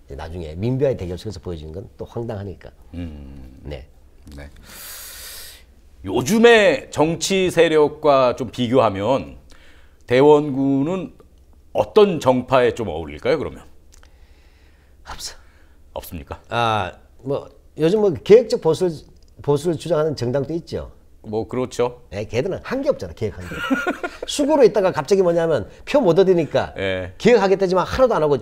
나중에 민주화의 대결 속에서 보여지는 건 또 황당하니까. 네. 네. 요즘의 정치 세력과 좀 비교하면 대원군은 어떤 정파에 좀 어울릴까요? 그러면 없어. 없습니까? 뭐 요즘 뭐 개혁적 보수를 주장하는 정당도 있죠. 뭐 그렇죠. 네, 걔들은 한 게 없잖아. 개혁한 게. 수구로 있다가 갑자기 뭐냐면 표 못 얻으니까 개혁하겠다지만 하나도 안 하고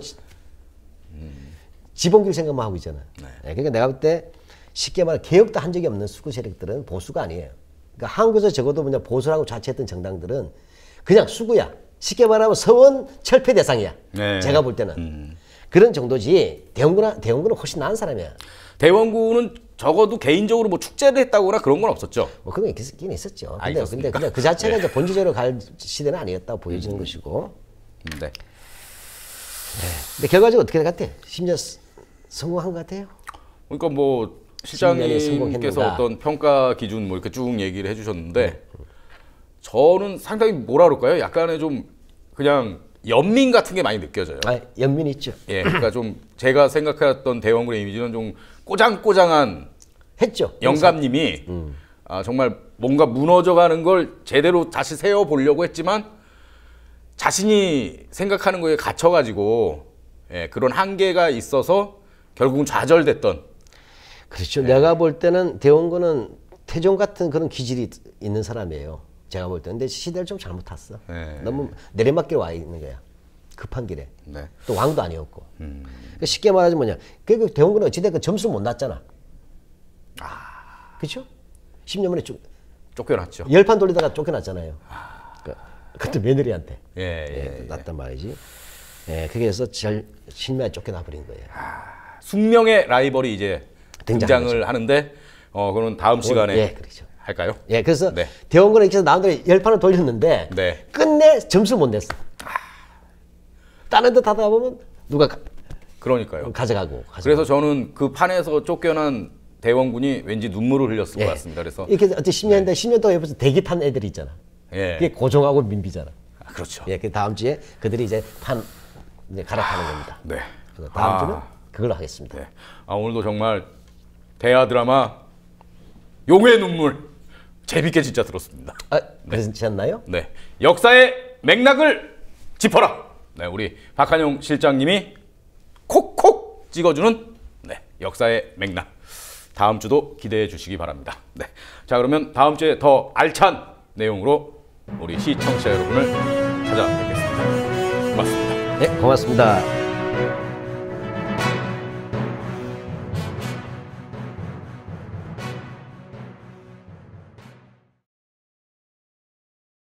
지붕길 생각만 하고 있잖아. 네, 그러니까 내가 볼 때 쉽게 말해 개혁도 한 적이 없는 수구 세력들은 보수가 아니에요. 그러니까 한국에서 적어도 뭐냐 보수라고 자처했던 정당들은 그냥 수구야. 쉽게 말하면 서원 철폐 대상이야. 네. 제가 볼 때는 그런 정도지. 대원군은 훨씬 나은 사람이야. 대원군은 적어도 개인적으로 뭐 축제를 했다거나 그런 건 없었죠. 뭐 그런 게 있긴 있었죠. 근데 있었습니까? 그냥 그 자체가 이제 본질적으로 갈 시대는 아니었다고 보여지는 것이고. 네. 근데 결과적으로 어떻게 될 것 같아? 심지어 성공한 것 같아요. 그러니까 뭐 신년에 실장님께서 성공했는가. 어떤 평가 기준 뭐 이렇게 쭉 얘기를 해주셨는데 저는 상당히 뭐라 그럴까요? 약간의 좀 그냥 연민 같은 게 많이 느껴져요. 연민이 있죠. 예, 그러니까 좀 제가 생각했던 대원군의 이미지는 좀 꼬장꼬장한 했죠. 영감님이 정말 뭔가 무너져가는 걸 제대로 다시 세워보려고 했지만 자신이 생각하는 거에 갇혀가지고 그런 한계가 있어서 결국은 좌절됐던. 그렇죠. 내가 볼 때는 대원군은 태종 같은 그런 기질이 있는 사람이에요. 제가 볼 때. 근데 시대를 좀 잘못 탔어. 너무 내리막길 와 있는 거야. 급한 길에. 네. 또 왕도 아니었고. 그러니까 쉽게 말하자면 뭐냐. 그 대원군은 어찌됐건 점수 못 났잖아. 그렇죠? 10년 만에 쫓겨났죠. 열판 돌리다가 쫓겨났잖아요. 그것도 며느리한테. 예. 났단 말이지. 그게 해서 실명에 쫓겨나 버린 거예요. 숙명의 라이벌이 이제 등장을 거죠. 하는데 그건 다음 시간에 그렇죠. 할까요? 그래서 대원군은 이렇게 나름대로 열판을 돌렸는데 끝내 점수 못 냈어. 다른 듯 하다 보면 누가 그러니까요. 가져가고. 그래서 저는 그 판에서 쫓겨난 대원군이 왠지 눈물을 흘렸을 것 같습니다. 그래서 이렇게 어째 10년인데 10년 동안 옆에서 대기 탄 애들이 있잖아. 그게 고종하고 민비잖아. 그렇죠. 그 다음 주에 그들이 이제 이제 갈아타는 겁니다. 네. 그래서 다음 주는 그걸로 하겠습니다. 네. 오늘도 정말 대하 드라마 용의 눈물 재밌게 진짜 들었습니다. 그러셨나요? 네. 역사의 맥락을 짚어라. 네, 우리 박한용 실장님이 콕콕 찍어주는 역사의 맥락. 다음 주도 기대해 주시기 바랍니다. 네. 자, 그러면 다음 주에 더 알찬 내용으로 우리 시청자 여러분을 찾아뵙겠습니다. 고맙습니다. 네, 고맙습니다.